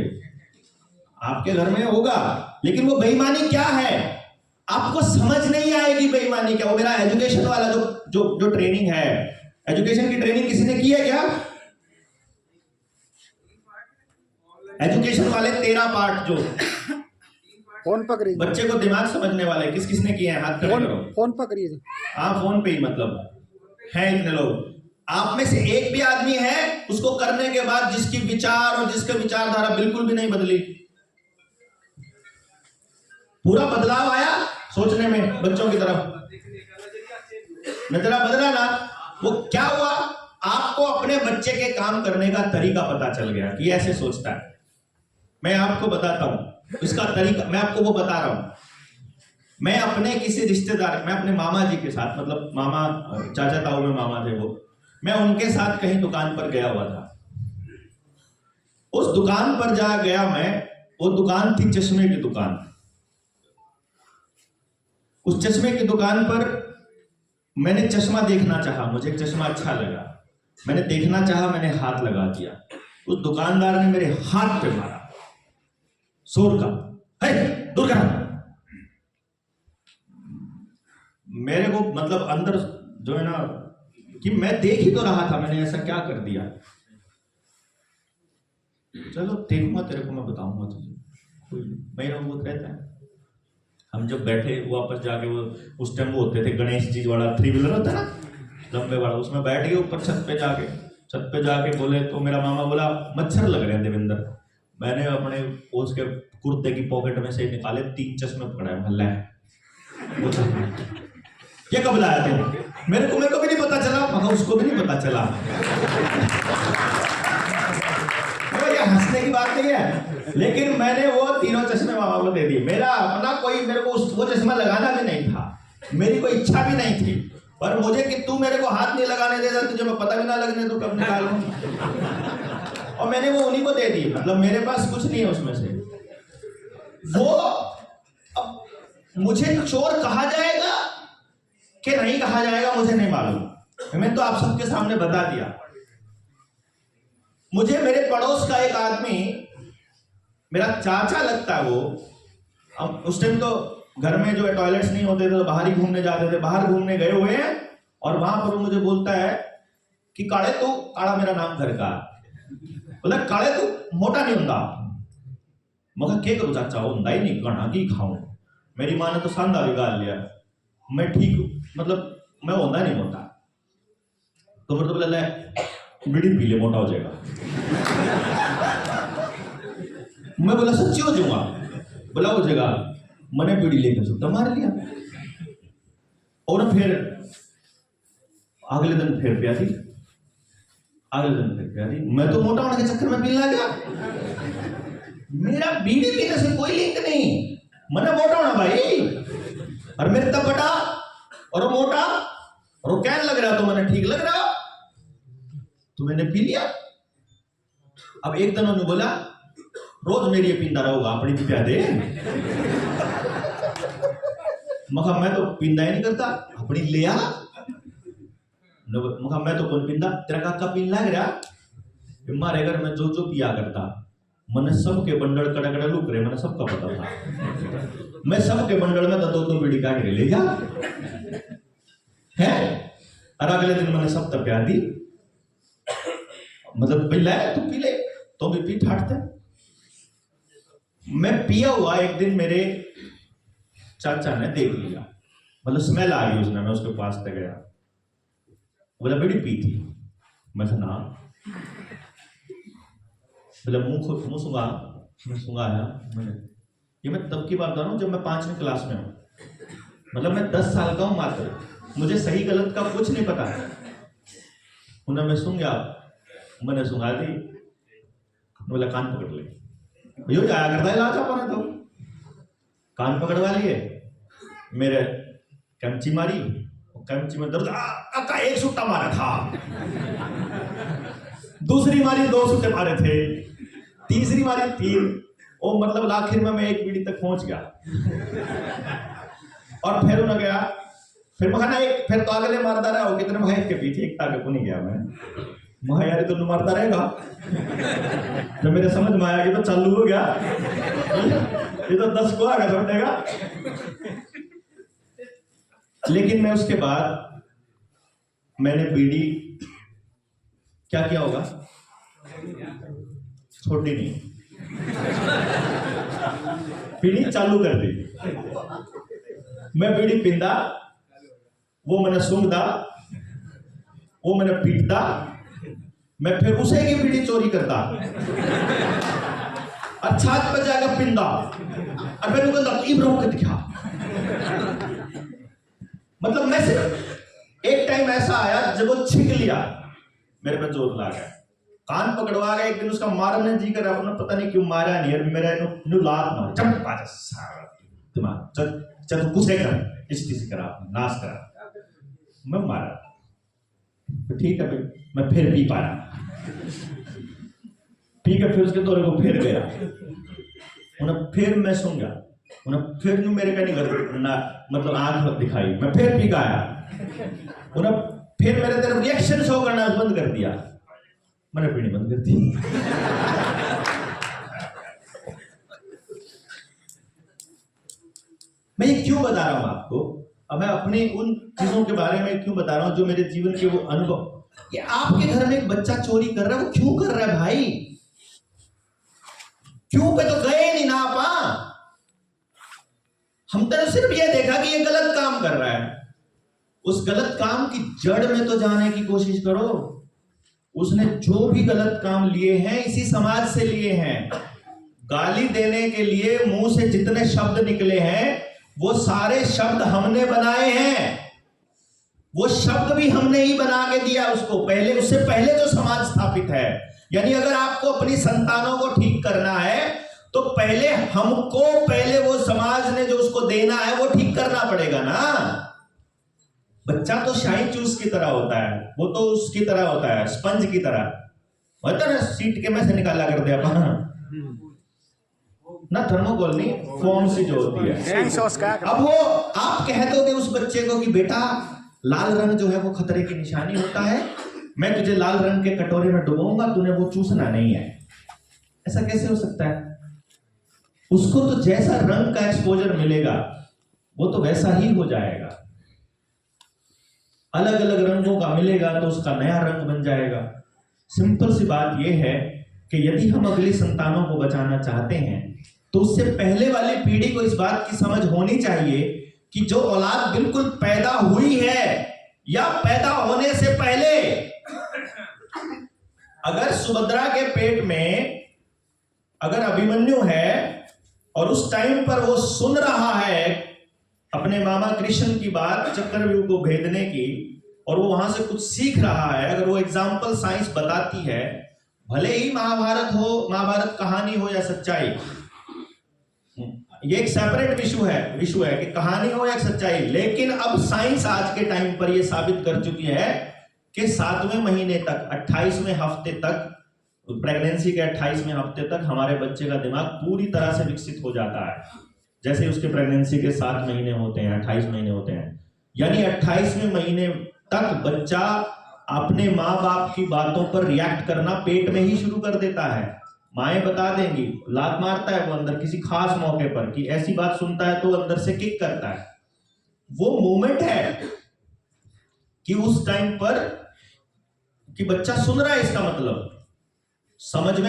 आपके घर में होगा, लेकिन वो बेईमानी क्या है आपको समझ नहीं आएगी। बेईमानी क्या? वो मेरा एजुकेशन वाला जो ट्रेनिंग है, एजुकेशन की ट्रेनिंग किसी ने की है क्या? एजुकेशन वाले 13 पार्ट जो फोन पकड़िए, बच्चे को दिमाग समझने वाले किसने किए हैं? हाथ खड़े करो। फोन पकड़िए। हाँ, फोन पे ही मतलब है इतने लोग। आप में से एक भी आदमी है उसको करने के बाद जिसकी विचार और जिसके विचारधारा बिल्कुल भी नहीं बदली, पूरा बदलाव आया सोचने में बच्चों की तरफ, नजरा बदला ना? वो क्या हुआ? आपको अपने बच्चे के काम करने का तरीका पता चल गया कि ऐसे सोचता है। मैं आपको बताता हूं इसका तरीका, मैं आपको वो बता रहा हूं। मैं अपने किसी रिश्तेदार, मैं अपने मामा जी के साथ, मतलब मामा चाचा ताऊ में मामा थे वो, मैं उनके साथ कहीं दुकान पर गया हुआ था। उस दुकान पर जा गया मैं, वो दुकान थी चश्मे की दुकान। उस चश्मे की दुकान पर मैंने चश्मा देखना चाहा, मुझे एक चश्मा अच्छा लगा, मैंने देखना चाहा, मैंने हाथ लगा दिया। उस दुकानदार ने मेरे हाथ पे मारा, 100 का, है दूर कर। मेरे को मतलब अंदर जो है ना कि मैं देख ही तो रहा था, मैंने ऐसा क्या कर दिया। चलो देखूंगा तेरे को, मैं बताऊंगा तुझे, कोई मेरा वो रहता है। हम जब बैठे वापस जाके, वो उस टाइम वो होते थे गणेश जी वाला 3 व्हीलर होता है ना लंबे वाला, उसमें बैठ गए ऊपर छत पे जाके बोले तो मेरा मामा बोला मच्छर लग रहे हैं देवेंद्र। मैंने अपने उसके कुर्ते की पॉकेट में से निकाले 3 चश्मे पकड़ाए, हल्ला है ये कब लाया तुम? मेरे को भी नहीं पता चला, मगर उसको भी नहीं पता चला। ये हंसने की बात नहीं है, लेकिन मैंने वो 3 चश्मे मामा को दे दिए। मेरा अपना कोई, मेरे को वो चश्मा लगाना भी नहीं था, मेरी कोई इच्छा भी नहीं थी, पर मुझे कि तू मेरे को हाथ नहीं लगाने देता, तुझे मैं पता भी ना लगने तो कब निकालूं। और मैंने वो उन्हीं को दे दी, मतलब मेरे पास कुछ नहीं है उसमें से। वो अब मुझे चोर कहा जाएगा कि नहीं कहा जाएगा मुझे नहीं मालूम, मैं तो आप सबके सामने बता दिया। मुझे मेरे पड़ोस का एक आदमी, मेरा चाचा लगता है वो, अब उस टाइम तो घर में जो है टॉयलेट्स नहीं होते थे तो बाहर ही घूमने जाते थे, बाहर घूमने गए हुए हैं और वहां पर वो मुझे बोलता है कि काले तू, काला मेरा नाम घर का, बोला काले तू मोटा नहीं होता। मगर क्या करूं चाचा, होता ही नहीं, कणा की खाऊं। मेरी माँ ने तो सांदा भी गाल लिया, मैं ठीक मतलब मैं होता नहीं मोटा। तो मेरे तो बोला बीड़ी पी ले मोटा हो जाएगा। मैं बोला सच्ची हो जाऊंगा? बोला हो जाएगा। मैंने बीड़ी लेकर सुट्टा मार लिया और फिर अगले दिन फिर प्यासी, मैं तो मोटा होने के चक्कर में पीने लगा। मेरा बीड़ी पीने से कोई लिंक नहीं, मैंने मोटा होना भाई, और मेरे तब बटा और वो मोटा और वो कहने लग रहा तो मैंने ठीक लग रहा, तो मैंने पी लिया। अब एक दिन उन्होंने बोला रोज मेरी ये पींदा रहोगा, अपनी भी प्या दे। मखा मैं तो पींदा ही नहीं करता, अपनी ले आ। मखा मैं तो कौन पींदा, तेरा काका पीन लग रहा। मारे घर में जो पिया करता, मैंने सबके बंडल कड़ा लुक रहे, मैंने सबका पता था। मैं सबके बंडल में तो 2 बीड़ी काट के ले जा है, और अगले दिन मैंने सब तक प्यार दी। मतलब पहले तू पी ले, तो भी पी ठाटते। मैं पिया हुआ एक दिन मेरे चाचा ने देख लिया, मतलब स्मेल आ गई उसने, मैं उसके पास तक गया, बोला बीड़ी पी थी? मैं कहा ना। बोला मुंह सूंघा? मैं सूंघाया मैंने। ये मैं तब की बात बता रहा हूँ जब मैं 5वीं क्लास में हूँ, मतलब मैं 10 साल का हूँ मात्र, मुझे सही गलत का कुछ नहीं पता। उन्हें मैं सूंघा, मैंने सूंघा दी। बोला कान पकड़ ले, यो जाया करता है लाचा पाना, तो कान पकड़वा लिए, मेरे कैंची मारी, कैंची में दर्द, का 1 सुट्टा मारा था, दूसरी मारी 2 सुट्टे मारे थे, तीसरी मारी 3, और मतलब आखिर में मैं 1 बीड़ी तक पहुंच गया। और फिर उन्हें गया, फिर मखाना एक, फिर तो अगले मारता रहा हो, कितने महा के पीछे एक ताके को नहीं गया मैं, महा यार तो मारता रहेगा। जब मेरे समझ में आया कि तो चालू हो गया, ये तो 10 को आगे छोड़ेगा। लेकिन मैं उसके बाद मैंने बीड़ी क्या किया होगा, छोड़ी नहीं, बीड़ी चालू कर दी। मैं बीड़ी पींदा, वो मैंने सूंघदा, वो मैंने पीटता, मैं फिर उसे की बीड़ी चोरी करता, और छात पर जाकर पींदा, और मैंने कहता इब्राहिम को दिखा। मतलब मैं सिर्फ एक टाइम ऐसा आया जब वो छिक लिया, मेरे पे जोर ला गया, कान पकड़वा गया। एक दिन उसका मारने जी कर, अपना पता नहीं क्यों मारा नहीं, मेरा नु लात मार चट पाजा सारा दिमाग चल कुछ कर इस करा, नाश करा, मैं मारा। तो ठीक है भाई, मैं फिर पी पाया। ठीक है, फिर उसके दौरे को फिर गया, उन्हें फिर मैं सुन गया, उन्हें फिर यूं मेरे का नहीं कर ना, मतलब आंख दिखाई, मैं फिर पी आया, उन्हें फिर मेरे तरफ रिएक्शन शो करना बंद कर दिया, मैंने पीनी बंद कर दी। मैं ये क्यों बता रहा हूं आपको, अब मैं अपनी उन चीजों के बारे में क्यों बता रहा हूं जो मेरे जीवन के वो अनुभव। ये आपके घर में एक बच्चा चोरी कर रहा है, वो क्यों कर रहा है भाई? क्यों पे तो गए नहीं ना आपा, हम तो सिर्फ ये देखा कि ये गलत काम कर रहा है। उस गलत काम की जड़ में तो जाने की कोशिश करो। उसने जो भी गलत काम लिए हैं इसी समाज से लिए हैं। गाली देने के लिए मुंह से जितने शब्द निकले हैं वो सारे शब्द हमने बनाए हैं। वो शब्द भी हमने ही बना के दिया उसको, पहले उससे पहले जो समाज स्थापित है। यानी अगर आपको अपनी संतानों को ठीक करना है तो पहले हमको, पहले वो समाज ने जो उसको देना है वो ठीक करना पड़ेगा ना। बच्चा तो शाही चूस की तरह होता है, वो तो उसकी तरह होता है, स्पंज की तरह होता है ना, सीट के में से निकाला कर दिया ना, थर्मोकोल नहीं, फोम सी जो होती है। अब वो आप कह दोगे उस बच्चे को कि बेटा लाल रंग जो है वो खतरे की निशानी होता है, मैं तुझे लाल रंग के कटोरे में डुबाऊंगा, तूने वो चूसना नहीं है। ऐसा कैसे हो सकता है? उसको तो जैसा रंग का एक्सपोजर मिलेगा वो तो वैसा ही हो जाएगा। अलग अलग रंगों का मिलेगा तो उसका नया रंग बन जाएगा। सिंपल सी बात यह है कि यदि हम अगली संतानों को बचाना चाहते हैं तो उससे पहले वाली पीढ़ी को इस बात की समझ होनी चाहिए कि जो औलाद बिल्कुल पैदा हुई है या पैदा होने से पहले, अगर सुभद्रा के पेट में अगर अभिमन्यु है और उस टाइम पर वो सुन रहा है अपने मामा कृष्ण की बात चक्रव्यूह को भेदने की, और वो वहां से कुछ सीख रहा है, अगर वो एग्जाम्पल साइंस बताती है, भले ही महाभारत हो, महाभारत कहानी हो या सच्चाई, ये एक सेपरेट विषय है कि कहानी हो या सच्चाई, लेकिन अब साइंस आज के टाइम पर ये साबित कर चुकी है कि 7वें महीने तक, 28वें हफ्ते तक, प्रेगनेंसी के 28वें हफ्ते तक हमारे बच्चे का दिमाग पूरी तरह से विकसित हो जाता है, जैसे उसके प्रेगनेंसी के 7 महीने होते हैं, 28 महीने होते हैं। यानी 28वें महीने तक बच्चा अपने माँ बाप की बातों पर रिएक्ट करना पेट में ही शुरू कर देता है। माएं बता देंगी, लात मारता है वो अंदर किसी खास मौके पर कि ऐसी बात सुनता है तो अंदर से किक करता है। वो मोमेंट है कि उस टाइम पर कि बच्चा सुन रहा है, इसका मतलब समझ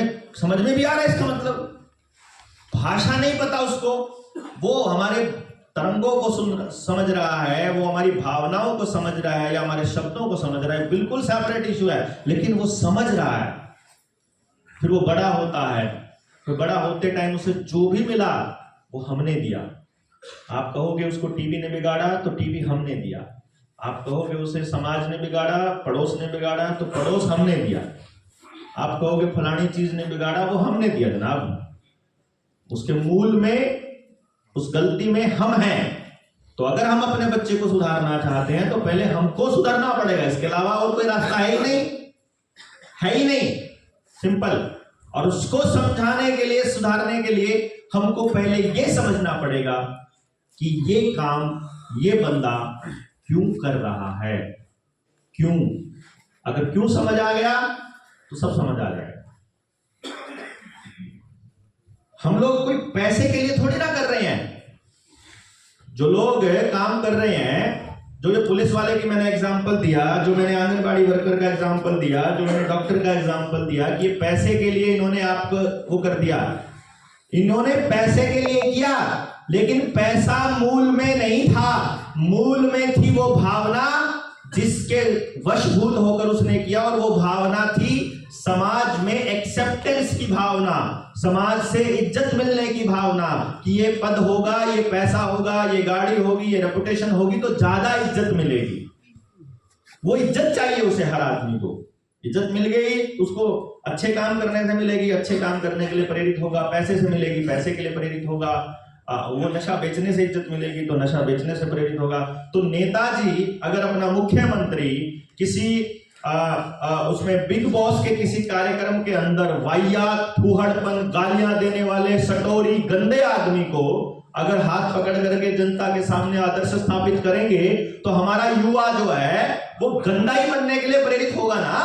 में भी आ रहा है, इसका मतलब भाषा नहीं पता उसको, वो हमारे तरंगों को समझ रहा है, वो हमारी भावनाओं को समझ रहा है या हमारे शब्दों को समझ रहा है, बिल्कुल सेपरेट इशू है, लेकिन वो समझ रहा है। फिर वो बड़ा होता है, फिर बड़ा होते टाइम उसे जो भी मिला वो हमने दिया। आप कहोगे उसको टीवी ने बिगाड़ा तो टीवी हमने दिया, आप कहोगे उसे समाज ने बिगाड़ा, पड़ोस ने बिगाड़ा तो पड़ोस हमने दिया, आप कहोगे फलानी चीज ने बिगाड़ा, वो हमने दिया जनाब। उसके मूल में, उस गलती में हम हैं। तो अगर हम अपने बच्चे को सुधारना चाहते हैं तो पहले हमको सुधारना पड़ेगा, इसके अलावा और कोई रास्ता है ही नहीं, सिंपल। और उसको समझाने के लिए, सुधारने के लिए हमको पहले ये समझना पड़ेगा कि ये काम ये बंदा क्यों कर रहा है, क्यों। अगर क्यों समझ आ गया तो सब समझ आ जाएगा। हम लोग कोई पैसे के लिए थोड़ी ना कर रहे हैं। जो लोग काम कर रहे हैं, जो ये पुलिस वाले की मैंने एग्जांपल दिया, जो मैंने आंगनबाड़ी वर्कर का एग्जांपल दिया, जो मैंने डॉक्टर का एग्जांपल दिया कि ये पैसे के लिए इन्होंने आपको वो कर दिया, इन्होंने पैसे के लिए किया, लेकिन पैसा मूल में नहीं था। मूल में थी वो भावना जिसके वशभूत होकर उसने किया, और वो भावना थी समाज में एक्सेप्टेंस की भावना, समाज से इज्जत मिलने की भावना कि ये पद होगा, ये पैसा होगा, ये गाड़ी होगी, ये रेपुटेशन होगी तो ज्यादा इज्जत मिलेगी। वो इज्जत चाहिए उसे, हर आदमी को इज्जत मिल गई, उसको अच्छे काम करने से मिलेगी, अच्छे काम करने के लिए प्रेरित होगा, पैसे से मिलेगी, पैसे के लिए प्रेरित होगा, वो नशा बेचने से इज्जत मिलेगी तो नशा बेचने से प्रेरित होगा। तो नेताजी अगर अपना मुख्यमंत्री किसी उसमें बिग बॉस के किसी कार्यक्रम के अंदर वाहियात, फूहड़पन, गालियां देने वाले सटोरी गंदे आदमी को अगर हाथ पकड़ करके जनता के सामने आदर्श स्थापित करेंगे तो हमारा युवा जो है वो गंदा ही बनने के लिए प्रेरित होगा ना।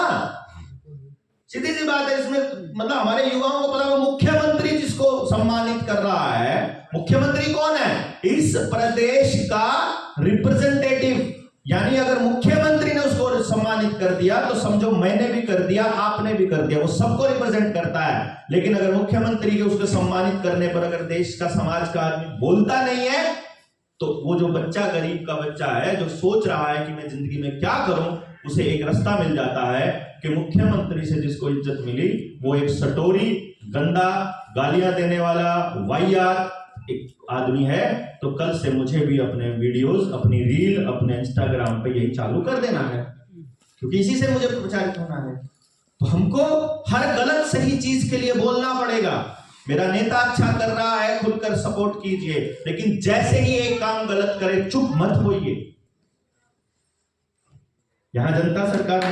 सीधी सी बात है। इसमें मतलब हमारे युवाओं को पता है, मुख्यमंत्री जिसको सम्मानित कर रहा है, मुख्यमंत्री कौन है? इस प्रदेश का रिप्रेजेंटेटिव। यानी अगर मुख्यमंत्री ने उसको सम्मानित कर दिया तो समझो मैंने भी कर दिया, आपने भी कर दिया, वो सबको रिप्रेजेंट करता है। लेकिन अगर मुख्यमंत्री के उसको सम्मानित करने पर अगर देश का, समाज का आदमी बोलता नहीं है तो वो जो बच्चा, गरीब का बच्चा है जो सोच रहा है कि मैं जिंदगी में क्या करूं, उसे एक रास्ता मिल जाता है कि मुख्यमंत्री से जिसको इज्जत मिली वो एक सटोरी, गंदा, गालियां देने वाला, वाहियात एक आदमी है। तो कल से मुझे भी अपने वीडियोस, अपनी रील, अपने इंस्टाग्राम पे यही चालू कर देना है, क्योंकि इसी से मुझे प्रचारित होना है। तो हमको हर गलत सही चीज के लिए बोलना पड़ेगा। मेरा नेता अच्छा कर रहा है, खुलकर सपोर्ट कीजिए, लेकिन जैसे ही एक काम गलत करे चुप मत होइए। यहां जनता सरकार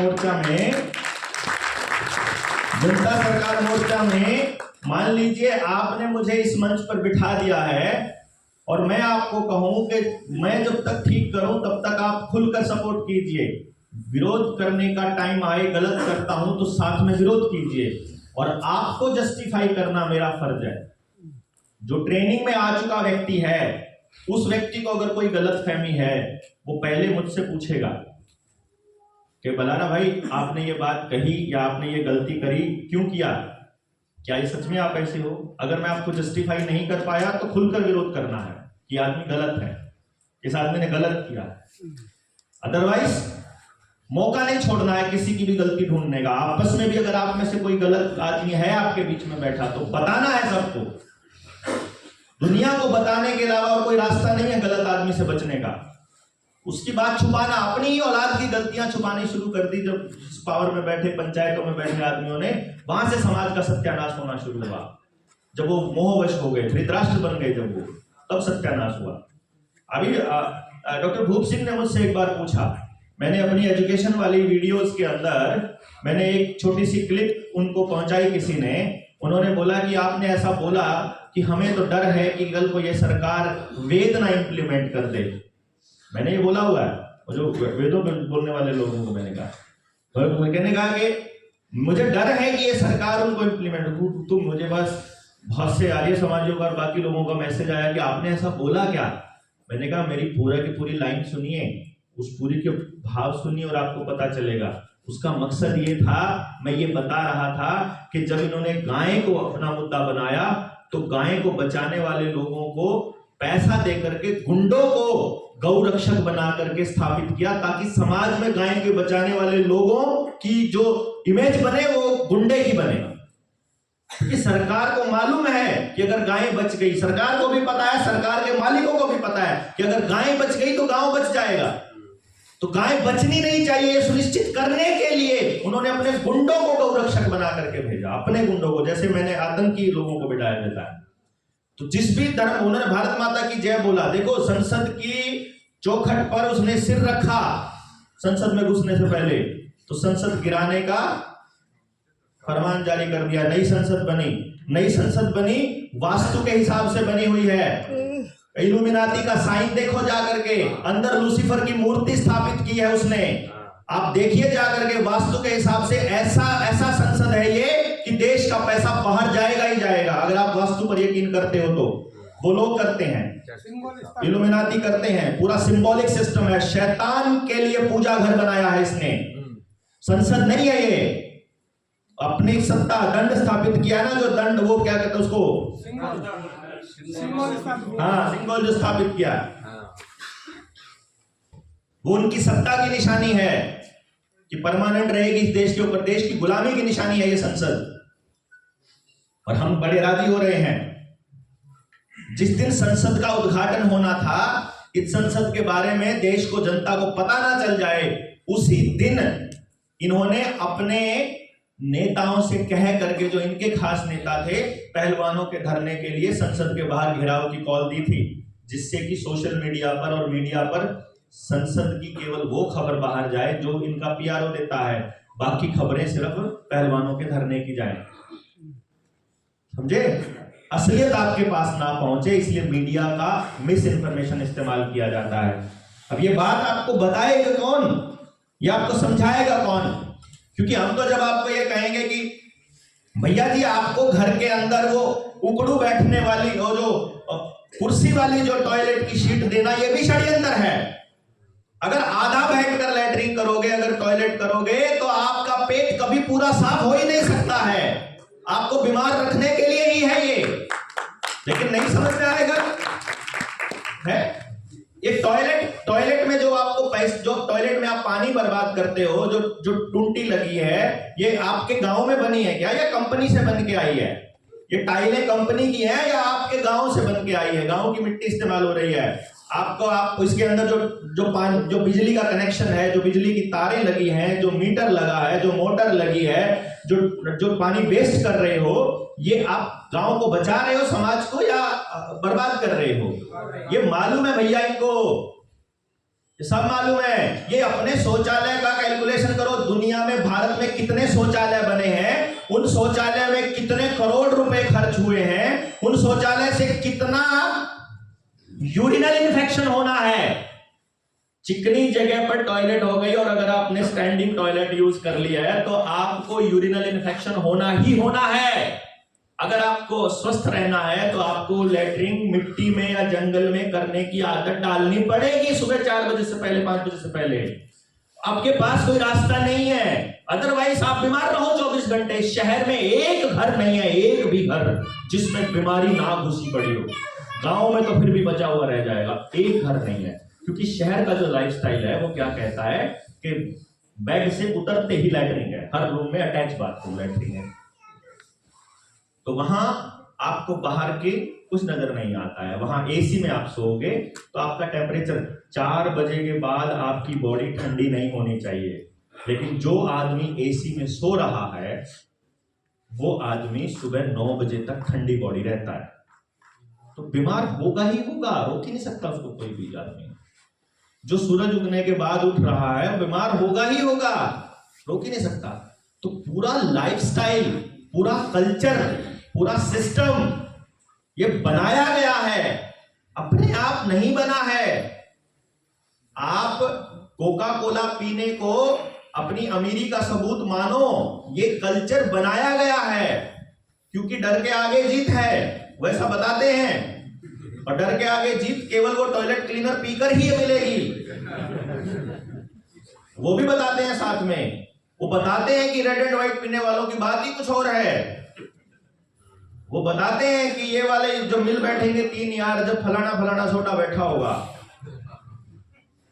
मोर्चा में मान लीजिए आपने मुझे इस मंच पर बिठा दिया है और मैं आपको कहूं कि मैं जब तक ठीक करूं तब तक आप खुलकर सपोर्ट कीजिए। विरोध करने का टाइम आए, गलत करता हूं तो साथ में विरोध कीजिए, और आपको जस्टिफाई करना मेरा फर्ज है। जो ट्रेनिंग में आ चुका व्यक्ति है, उस व्यक्ति को अगर कोई गलतफहमी है वो पहले मुझसे पूछेगा कि बलाना भाई आपने ये बात कही या आपने ये गलती करी, क्यों किया, क्या ये सच में आप ऐसे हो? अगर मैं आपको जस्टिफाई नहीं कर पाया तो खुलकर विरोध करना है कि आदमी गलत है, इस आदमी ने गलत किया। अदरवाइज मौका नहीं छोड़ना है किसी की भी गलती ढूंढने का। आपस में भी अगर आप में से कोई गलत आदमी है आपके बीच में बैठा तो बताना है सबको। दुनिया को बताने के अलावा और कोई रास्ता नहीं है गलत आदमी से बचने का। उसकी बात छुपाना, अपनी ही औलाद की गलतियां छुपानी शुरू कर दी जब पावर में बैठे, पंचायतों में बैठे आदमियों ने, वहां से समाज का सत्यानाश होना शुरू हुआ। जब वो मोहवश हो गए, धृतराष्ट्र बन गए, जब वो तब सत्यानाश हुआ। अभी डॉक्टर भूप सिंह ने मुझसे एक बार पूछा, मैंने अपनी एजुकेशन वाली वीडियोस के अंदर मैंने एक छोटी सी क्लिप उनको पहुंचाई किसी ने। उन्होंने बोला कि आपने ऐसा बोला कि हमें तो डर है कि कल को ये सरकार वेद ना इंप्लीमेंट कर दे। मैंने ये बोला हुआ है, और जो वेदों पे बोलने वाले लोगों को मैंने कहा, तो कहने कहा कि मुझे डर है कि ये सरकार उनको इंप्लीमेंट, तुम मुझे बस बहुत से आर्य समाजियों का और बाकी लोगों का मैसेज आया कि आपने ऐसा बोला क्या। मैंने कहा मेरी पूरा की पूरी लाइन सुनिए, उस पूरी के भाव सुनिए और आपको पता चलेगा। उसका मकसद ये था, मैं ये बता रहा था कि जब इन्होंने गाय को अपना मुद्दा बनाया तो गाय को बचाने वाले लोगों को पैसा दे करके गुंडों को गौ रक्षक बना करके स्थापित किया, ताकि समाज में गाय के बचाने वाले लोगों की जो इमेज बने वो गुंडे की बने। क्योंकि सरकार को मालूम है कि अगर गाय बच गई, सरकार को भी पता है, सरकार के मालिकों को भी पता है कि अगर गाय बच गई तो गांव बच जाएगा। तो गाय बचनी नहीं चाहिए, ये सुनिश्चित करने के लिए उन्होंने अपने गुंडों को गौ रक्षक बना करके भेजा, अपने गुंडों को, जैसे मैंने आतंकी लोगों को बिठाया देता है। तो जिस भी धर्म, उन्होंने भारत माता की जय बोला, देखो संसद की चौखट पर उसने सिर रखा संसद में घुसने से पहले, तो संसद गिराने का फरमान जारी कर दिया। नई संसद बनी वास्तु के हिसाब से बनी हुई है। इल्यूमिनाती का साइन देखो जाकर के, अंदर लूसीफर की मूर्ति स्थापित की है उसने। आप देखिए जाकर के, वास्तु के हिसाब से ऐसा संसद है ये कि देश का पैसा बाहर जाएगा ही जाएगा। अगर आप वास्तु पर यकीन करते हो तो वो लोग करते हैं, इल्यूमिनाती करते हैं, पूरा सिंबॉलिक सिस्टम है। शैतान के लिए पूजा घर बनाया है इसने, संसद नहीं है ये। अपनी सत्ता, दंड स्थापित किया ना, जो दंड, वो क्या कहते हैं उसको, हाँ, सिंबल जो स्थापित किया, वो उनकी सत्ता की निशानी है कि परमानेंट रहेगी इस देश के ऊपर। देश की गुलामी की निशानी है ये संसद, और हम बड़े राजी हो रहे हैं। जिस दिन संसद का उद्घाटन होना था, इस संसद के बारे में देश को, जनता को पता ना चल जाए, उसी दिन इन्होंने अपने नेताओं से कह करके, जो इनके खास नेता थे, पहलवानों के धरने के लिए संसद के बाहर घेराव की कॉल दी थी, जिससे कि सोशल मीडिया पर और मीडिया पर संसद की केवल वो खबर बाहर जाए जो इनका पीआरओ देता है। बाकी खबरें सिर्फ पहलवानों के धरने की जाए, समझे? असलियत आपके पास ना पहुंचे, इसलिए मीडिया का मिस इन्फॉर्मेशन इस्तेमाल किया जाता है। अब ये बात आपको बताएगा कौन, या आपको समझाएगा कौन? क्योंकि हम तो जब आपको ये कहेंगे कि भैया जी आपको घर के अंदर वो उकड़ू बैठने वाली और जो कुर्सी वाली जो टॉयलेट की शीट देना, ये भी षड्यंत्र है। अगर आधा बैठकर लैट्रिन करोगे, अगर टॉयलेट करोगे, तो आपका पेट कभी पूरा साफ हो ही नहीं सकता है। आपको बीमार रखने के लिए ही है ये, लेकिन नहीं समझ में आएगा है। ये टॉयलेट में जो आपको पैसे, जो टॉयलेट में आप पानी बर्बाद करते हो, जो टूंटी लगी है, ये आपके गांव में बनी है क्या, या कंपनी से बन के आई है? ये टाइलें कंपनी की है या आपके गांव से बन के आई है? गांव की मिट्टी इस्तेमाल हो रही है। आप इसके अंदर जो बिजली का कनेक्शन है, जो बिजली की तारें लगी हैं, जो मीटर लगा है, जो मोटर लगी है, जो पानी वेस्ट कर रहे हो, ये आप गांव को बचा रहे हो, समाज को, या बर्बाद कर रहे हो? ये मालूम है भैया इनको, ये सब मालूम है। ये अपने शौचालय का कैलकुलेशन करो, दुनिया में भारत में कितने शौचालय बने हैं, उन शौचालय में कितने करोड़ रुपए खर्च हुए हैं, उन शौचालय से कितना यूरिनल इन्फेक्शन होना है। चिकनी जगह पर टॉयलेट हो गई और अगर आपने स्टैंडिंग टॉयलेट यूज कर लिया है तो आपको यूरिनल इन्फेक्शन होना ही होना है। अगर आपको स्वस्थ रहना है तो आपको लैट्रिन मिट्टी में या जंगल में करने की आदत डालनी पड़ेगी, सुबह 4 बजे से पहले, 5 बजे से पहले। आपके पास कोई रास्ता नहीं है, अदरवाइज आप बीमार रहो 24 घंटे। शहर में एक घर नहीं है, एक भी घर जिसमें बीमारी ना घुसी पड़ी हो। गांव में तो फिर भी बचा हुआ रह जाएगा, एक घर नहीं है। क्योंकि शहर का जो लाइफस्टाइल है वो क्या कहता है कि बेड से उतरते ही लैट्रिन है, हर रूम में अटैच बाथरूम लैट्रिन है। तो वहां आपको बाहर के कुछ नजर नहीं आता है। वहां एसी में आप सोओगे तो आपका टेम्परेचर 4 बजे के बाद आपकी बॉडी ठंडी नहीं होनी चाहिए। लेकिन जो आदमी एसी में सो रहा है वो आदमी सुबह 9 बजे तक ठंडी बॉडी रहता है, तो बीमार होगा ही होगा, रोक ही नहीं सकता उसको कोई भी आदमी। जो सूरज उगने के बाद उठ रहा है बीमार होगा ही होगा, रोक ही नहीं सकता। तो पूरा लाइफस्टाइल, पूरा कल्चर, पूरा सिस्टम ये बनाया गया है, अपने आप नहीं बना है। आप कोका कोला पीने को अपनी अमीरी का सबूत मानो, ये कल्चर बनाया गया है क्योंकि डर के आगे जीत है, वैसा बताते हैं। और डर के आगे जीत केवल वो टॉयलेट क्लीनर पीकर ही मिलेगी, वो भी बताते हैं साथ में। वो बताते हैं कि रेड एंड व्हाइट पीने वालों की बात ही कुछ और है। वो बताते हैं कि ये वाले जो मिल बैठेंगे 3 यार, जब फलाना फलाना छोटा बैठा होगा,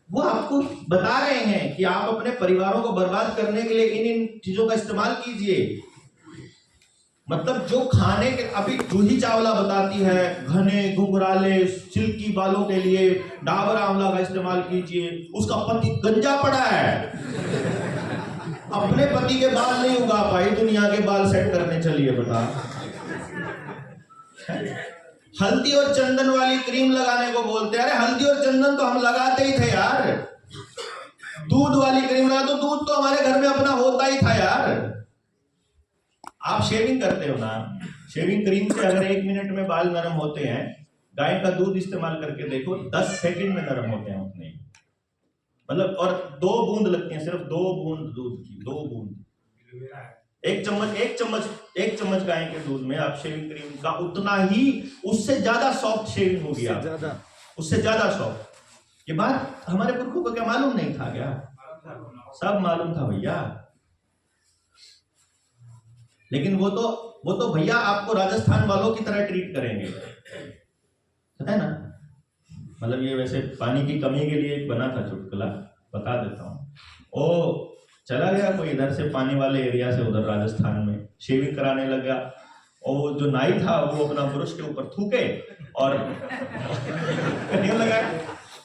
वो आपको बता रहे हैं कि आप अपने परिवारों को बर्बाद करने के लिए इन चीजों का इस्तेमाल कीजिए। मतलब जो खाने के, अभी जूही चावला बताती है घने घुंघराले सिल्की बालों के लिए डाबर आंवला का इस्तेमाल कीजिए। उसका पति गंजा पड़ा है, अपने पति के बाल नहीं उगा पाई, दुनिया के बाल सेट करने चलिए बता। हल्दी और चंदन वाली क्रीम लगाने को बोलते हैं। अरे हल्दी और चंदन तो हम लगाते ही थे यार। दूध वाली क्रीम लगा, तो दूध तो हमारे घर में अपना होता ही था यार। आप शेविंग करते हो ना, शेविंग क्रीम से अगर 1 मिनट में बाल नरम होते हैं, गाय का दूध इस्तेमाल करके देखो 10 सेकंड में नरम होते हैं उतने। मतलब और 2 बूंद लगती हैं, सिर्फ 2 बूंद दूध की, 2 बूंद। एक चम्मच गाय के दूध में आप शेविंग क्रीम का उतना ही, उससे ज्यादा सॉफ्ट शेविंग होगी आप, उससे ज्यादा सॉफ्ट। ये बात हमारे पुरखों को क्या मालूम नहीं था क्या? सब मालूम था भैया। लेकिन वो तो भैया आपको राजस्थान वालों की तरह ट्रीट करेंगे, पता है ना। मतलब ये वैसे पानी की कमी के लिए एक बना था चुटकुला, बता देता हूँ। ओ चला गया कोई इधर से पानी वाले एरिया से उधर राजस्थान में, शेविंग कराने लग गया, और जो नाई था वो अपना ब्रश के ऊपर थूके और लगा,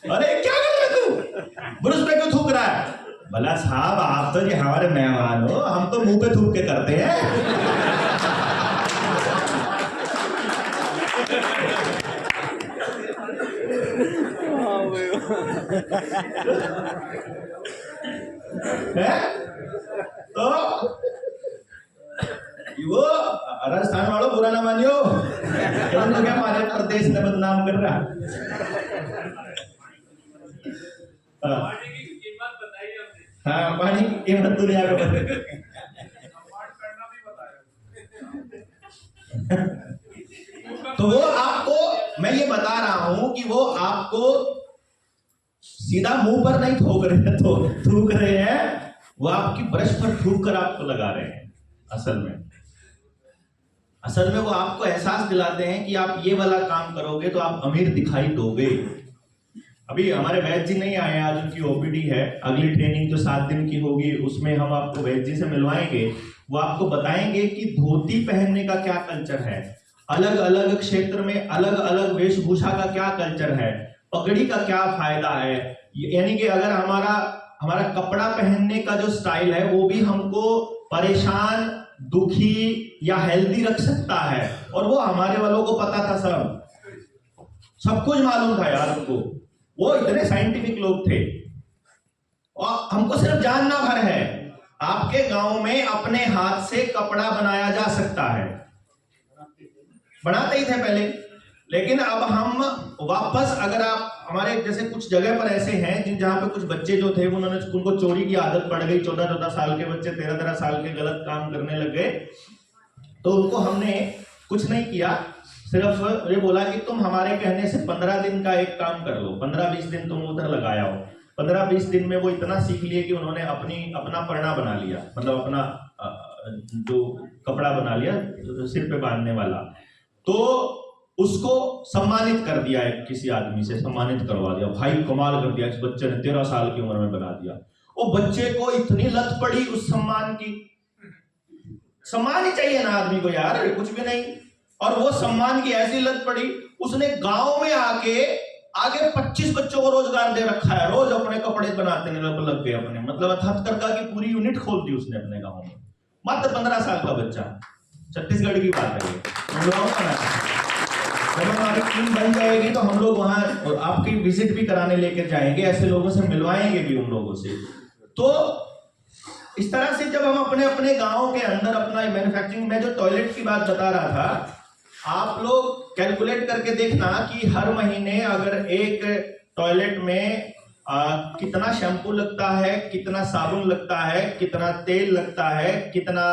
अरे क्या कर रहा है तू, ब्रश पे क्यों थूक रहा है? भला साहब आप तो जी हमारे मेहमान हो, हम तो मुंह पे थूक के करते हैं। तो वो राजस्थान वालों बुरा ना मानियो, तो क्या हमारे प्रदेश ने बदनाम कर रहा। पानी की कीमत बताई हमने। हाँ, पानी की कीमत दुनिया में करना भी बताया। तो वो आपको, मैं ये बता रहा हूं कि वो आपको सीधा मुंह पर नहीं थूक रहे हैं, तो थूक रहे हैं, वो आपकी ब्रश पर थूक कर आपको लगा रहे हैं। असल में वो आपको एहसास दिलाते हैं कि आप ये वाला काम करोगे तो आप अमीर दिखाई दोगे। अभी हमारे वैद्य जी नहीं आए, आज उनकी ओपीडी है। अगली ट्रेनिंग जो 7 दिन की होगी उसमें हम आपको वैद्य जी से मिलवाएंगे। वो आपको बताएंगे कि धोती पहनने का क्या कल्चर है, अलग अलग क्षेत्र में अलग अलग वेशभूषा का क्या कल्चर है, पगड़ी का क्या फायदा है। यानी कि अगर हमारा कपड़ा पहनने का जो स्टाइल है वो भी हमको परेशान, दुखी या हेल्दी रख सकता है। और वो हमारे वालों को पता था, सब कुछ मालूम था यार उनको। वो इतने साइंटिफिक लोग थे। और हमको सिर्फ जानना भर है, आपके गांव में अपने हाथ से कपड़ा बनाया जा सकता है। बनाते ही थे पहले, लेकिन अब हम वापस, अगर आप हमारे जैसे कुछ जगह पर ऐसे हैं जहां पे कुछ बच्चे जो थे उनको चोरी की आदत पड़ गई, 14-14 साल के बच्चे 13-13 साल के गलत काम करने लग गए। तो उनको हमने कुछ नहीं किया, सिर्फ ये बोला कि तुम हमारे कहने से 15 दिन का एक काम कर लो, 15-20 दिन तुम उधर लगाया हो। 15-20 दिन में वो इतना सीख लिए कि उन्होंने अपना परना बना लिया, मतलब अपना जो कपड़ा बना लिया सिर पे बांधने वाला। तो उसको सम्मानित कर दिया, एक किसी आदमी से सम्मानित करवा दिया, भाई कमाल कर दिया, इस बच्चे ने 13 साल की उम्र में बना दिया। वो बच्चे को इतनी लत पड़ी उस सम्मान की। सम्मान ही चाहिए ना आदमी को यार, कुछ भी नहीं। और वो सम्मान की ऐसी लत पड़ी, उसने गांव में आके आगे 25 बच्चों को रोजगार दे रखा है। रोज अपने कपड़े बनाते लग गए अपने, मतलब हथकरघा की पूरी यूनिट खोल दी उसने अपने गांव में। मात्र 15 साल का बच्चा, छत्तीसगढ़ की बात है ये। जब हमारी टीम बन जाएगी तो हम लोग वहां आपकी विजिट भी कराने लेकर जाएंगे, ऐसे लोगों से मिलवाएंगे भी उन लोगों से। तो इस तरह से जब हम अपने अपने गांव के अंदर अपना मैन्युफैक्चरिंग, में जो टॉयलेट की बात बता रहा था, आप लोग कैलकुलेट करके देखना कि हर महीने अगर एक टॉयलेट में कितना शैम्पू लगता है, कितना साबुन लगता है, कितना तेल लगता है, कितना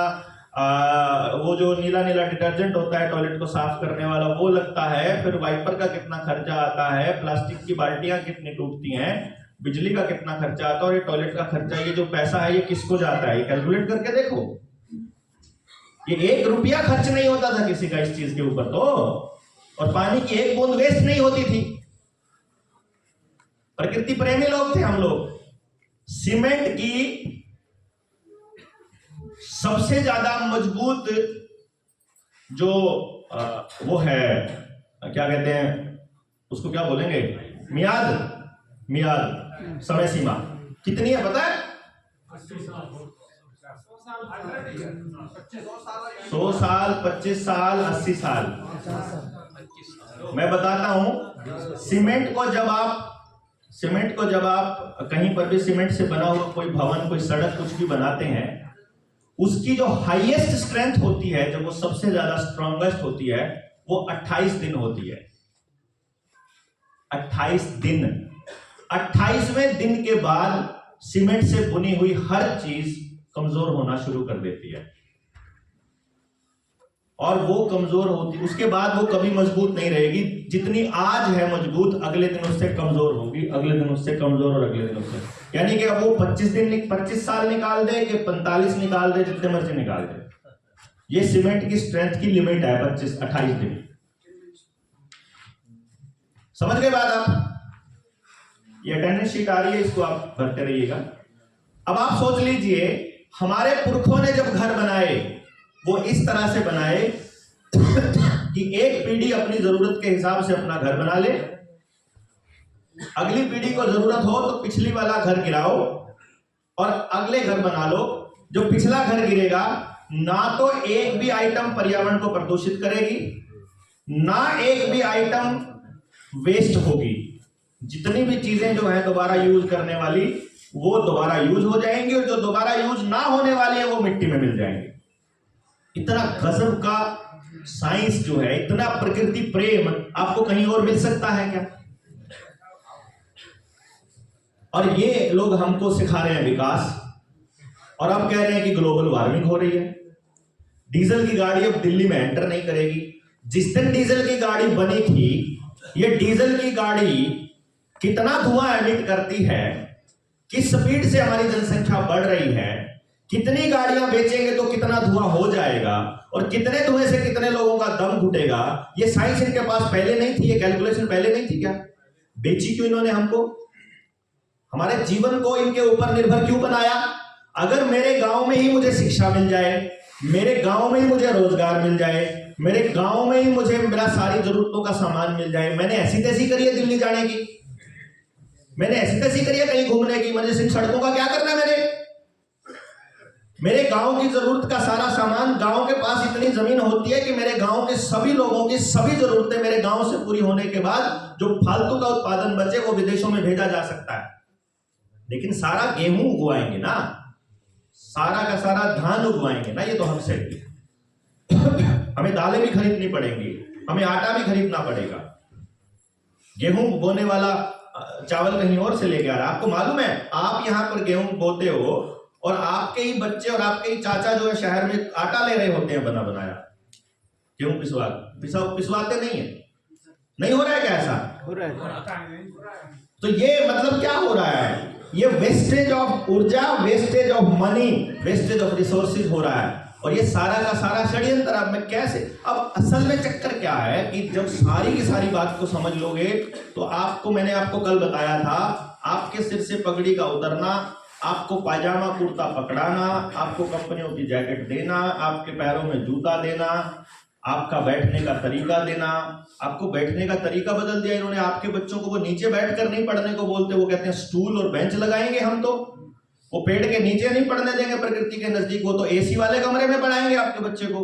वो जो नीला नीला डिटर्जेंट होता है टॉयलेट को साफ करने वाला वो लगता है, फिर वाइपर का कितना खर्चा आता है, प्लास्टिक की बाल्टियां कितनी टूटती हैं, बिजली का कितना खर्चा आता है, और ये टॉयलेट का खर्चा, ये जो पैसा है ये किसको जाता है, ये कैलकुलेट करके देखो। ये 1 रुपया खर्च नहीं होता था किसी का इस चीज के ऊपर तो, और पानी की एक बूंद वेस्ट नहीं होती थी। प्रकृति प्रेमी लोग थे हम लोग। सीमेंट की सबसे ज्यादा मजबूत जो वो है, क्या कहते हैं उसको, क्या बोलेंगे, मियाद समय सीमा कितनी है पता है? 100 साल, 25 साल, 80 साल। मैं बताता हूं, सीमेंट को जब आप कहीं पर भी सीमेंट से बना हुआ कोई भवन, कोई सड़क, कुछ भी बनाते हैं, उसकी जो हाईएस्ट स्ट्रेंथ होती है, जब वो सबसे ज्यादा स्ट्रॉन्गेस्ट होती है, वो 28 दिन होती है। 28 दिन। 28वें दिन के बाद सीमेंट से बुनी हुई हर चीज कमजोर होना शुरू कर देती है, और वो कमजोर होती, उसके बाद वो कभी मजबूत नहीं रहेगी। जितनी आज है मजबूत, अगले दिन उससे कमजोर होगी, अगले दिन उससे कमजोर, और अगले दिन उससे, यानी कि अब वो 25 साल निकाल दे कि 45 निकाल दे, जितने मर्जी निकाल दे, ये सीमेंट की स्ट्रेंथ की लिमिट है 28 दिन। समझ गए बात आप? ये अटेंडेंस शीट आ रही है, इसको आप भरते रहिएगा। अब आप सोच लीजिए, हमारे पुरखों ने जब घर बनाए वो इस तरह से बनाए कि एक पीढ़ी अपनी जरूरत के हिसाब से अपना घर बना ले, अगली पीढ़ी को जरूरत हो तो पिछली वाला घर गिराओ और अगले घर बना लो। जो पिछला घर गिरेगा, ना तो एक भी आइटम पर्यावरण को प्रदूषित करेगी, ना एक भी आइटम वेस्ट होगी। जितनी भी चीजें जो है दोबारा यूज करने वाली, वो दोबारा यूज हो जाएंगे, और जो दोबारा यूज ना होने वाले हैं वो मिट्टी में मिल जाएंगे। इतना गजब का साइंस जो है, इतना प्रकृति प्रेम आपको कहीं और मिल सकता है क्या? और ये लोग हमको सिखा रहे हैं विकास, और अब कह रहे हैं कि ग्लोबल वार्मिंग हो रही है। डीजल की गाड़ी अब दिल्ली में एंटर नहीं करेगी। जिस दिन डीजल की गाड़ी बनी थी, ये डीजल की गाड़ी कितना धुआं एमिट करती है, किस स्पीड से हमारी जनसंख्या बढ़ रही है, कितनी गाड़ियां बेचेंगे तो कितना धुआं हो जाएगा, और कितने धुएं से कितने लोगों का दम घुटेगा, ये साइंस इनके पास पहले नहीं थी, ये कैलकुलेशन पहले नहीं थी क्या? बेची क्यों इन्होंने हमको? हमारे जीवन को इनके ऊपर निर्भर क्यों बनाया? अगर मेरे गांव में ही मुझे शिक्षा मिल जाए, मेरे गांव में ही मुझे रोजगार मिल जाए, मेरे गांव में ही मुझे मेरा सारी जरूरतों का सामान मिल जाए, मैंने ऐसी तैसी करी है दिल्ली जाने की, मैंने ऐसी तैसी करी है कहीं घूमने की, मुझे सिर्फ सड़कों का क्या करना है? मेरे गांव की जरूरत का सारा सामान, गांव के पास इतनी जमीन होती है कि मेरे गांव के सभी लोगों की सभी जरूरतें मेरे गांव से पूरी होने के बाद जो फालतू का उत्पादन बचे वो विदेशों में भेजा जा सकता है। लेकिन सारा गेहूं उगवाएंगे ना, सारा का सारा धान उगवाएंगे ना, ये तो हमसे हमें दालें भी खरीदनी पड़ेंगी, हमें आटा भी खरीदना पड़ेगा। गेहूं बोने वाला चावल कहीं और से लेके आ रहा है। आपको मालूम है, आप यहां पर गेहूं बोते हो और आपके ही बच्चे और आपके ही चाचा जो है शहर में आटा ले रहे होते हैं बना बनाया, गेहूं पिसवाते नहीं है। नहीं हो रहा है क्या ऐसा? हो रहा है। तो ये मतलब क्या हो रहा है? ये वेस्टेज ऑफ ऊर्जा, wastage of money, wastage of resources हो रहा है। और ये सारा का सारा षड्यंत्र। अब मैं कैसे, अब असल में चक्कर क्या है कि जब सारी की सारी बात को समझ लोगे तो आपको, मैंने आपको कल बताया था, आपके सिर से पगड़ी का उतरना, आपको पायजामा कुर्ता पकड़ाना, आपको कंपनियों की जैकेट देना, आपके पैरों में जूता देना, आपका बैठने का तरीका देना, आपको बैठने का तरीका बदल दिया इन्होंने। आपके बच्चों को वो नीचे बैठकर नहीं पढ़ने को बोलते, वो कहते हैं स्टूल और बेंच लगाएंगे हम, तो वो पेड़ के नीचे नहीं पढ़ने देंगे प्रकृति के नजदीक, वो तो एसी वाले कमरे में पढ़ाएंगे आपके बच्चे को,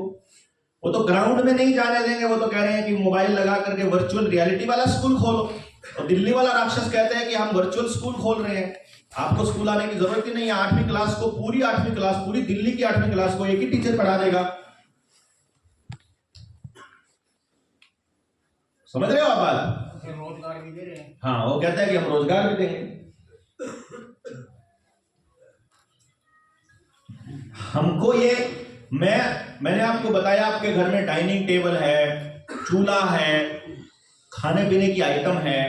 वो तो ग्राउंड में नहीं जाने देंगे, वो तो कह रहे हैं कि मोबाइल लगा करके वर्चुअल रियलिटी वाला स्कूल खोलो। और दिल्ली वाला राक्षस कहते हैं कि हम वर्चुअल स्कूल खोल रहे हैं, आपको स्कूल आने की जरूरत ही नहीं है। 8वीं क्लास को, पूरी 8वीं क्लास, पूरी दिल्ली की 8वीं क्लास को एक ही टीचर पढ़ा देगा। समझ रहे हो आप बात? रोजगार भी दे रहे हैं। हाँ, वो कहता है कि हम रोजगार भी देंगे। हमको ये, मैंने आपको बताया, आपके घर में डाइनिंग टेबल है, चूल्हा है, खाने पीने की आइटम है,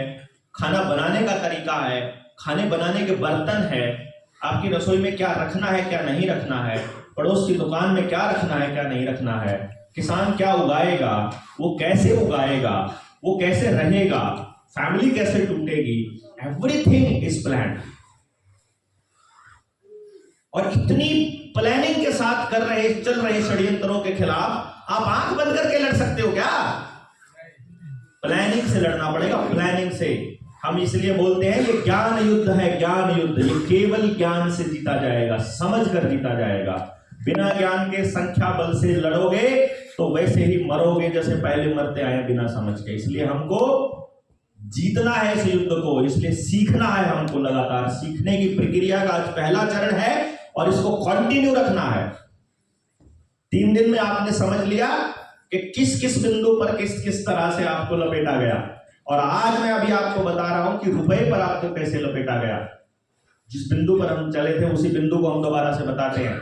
खाना बनाने का तरीका है, खाने बनाने के बर्तन है, आपकी रसोई में क्या रखना है क्या नहीं रखना है, पड़ोस की दुकान में क्या रखना है क्या नहीं रखना है, किसान क्या उगाएगा, वो कैसे उगाएगा, वो कैसे रहेगा, फैमिली कैसे टूटेगी, एवरीथिंग इज प्लान्ड। और इतनी प्लानिंग के साथ चल रहे षड्यंत्रों के खिलाफ आप आंख बंद करके लड़ सकते हो क्या? प्लानिंग से लड़ना पड़ेगा, प्लानिंग से। हम इसलिए बोलते हैं ये ज्ञान युद्ध है, ज्ञान युद्ध। ये केवल ज्ञान से जीता जाएगा, समझ कर जीता जाएगा। बिना ज्ञान के संख्या बल से लड़ोगे तो वैसे ही मरोगे जैसे पहले मरते आए बिना समझ के। इसलिए हमको जीतना है इस युद्ध को, इसलिए सीखना है हमको। लगातार सीखने की प्रक्रिया का आज पहला चरण है और इसको कंटिन्यू रखना है। 3 दिन में आपने समझ लिया कि किस किस बिंदु पर किस किस तरह से आपको लपेटा गया, और आज मैं अभी आपको बता रहा हूं कि रुपए पर आपको कैसे लपेटा गया। जिस बिंदु पर हम चले थे उसी बिंदु को हम दोबारा से बताते हैं।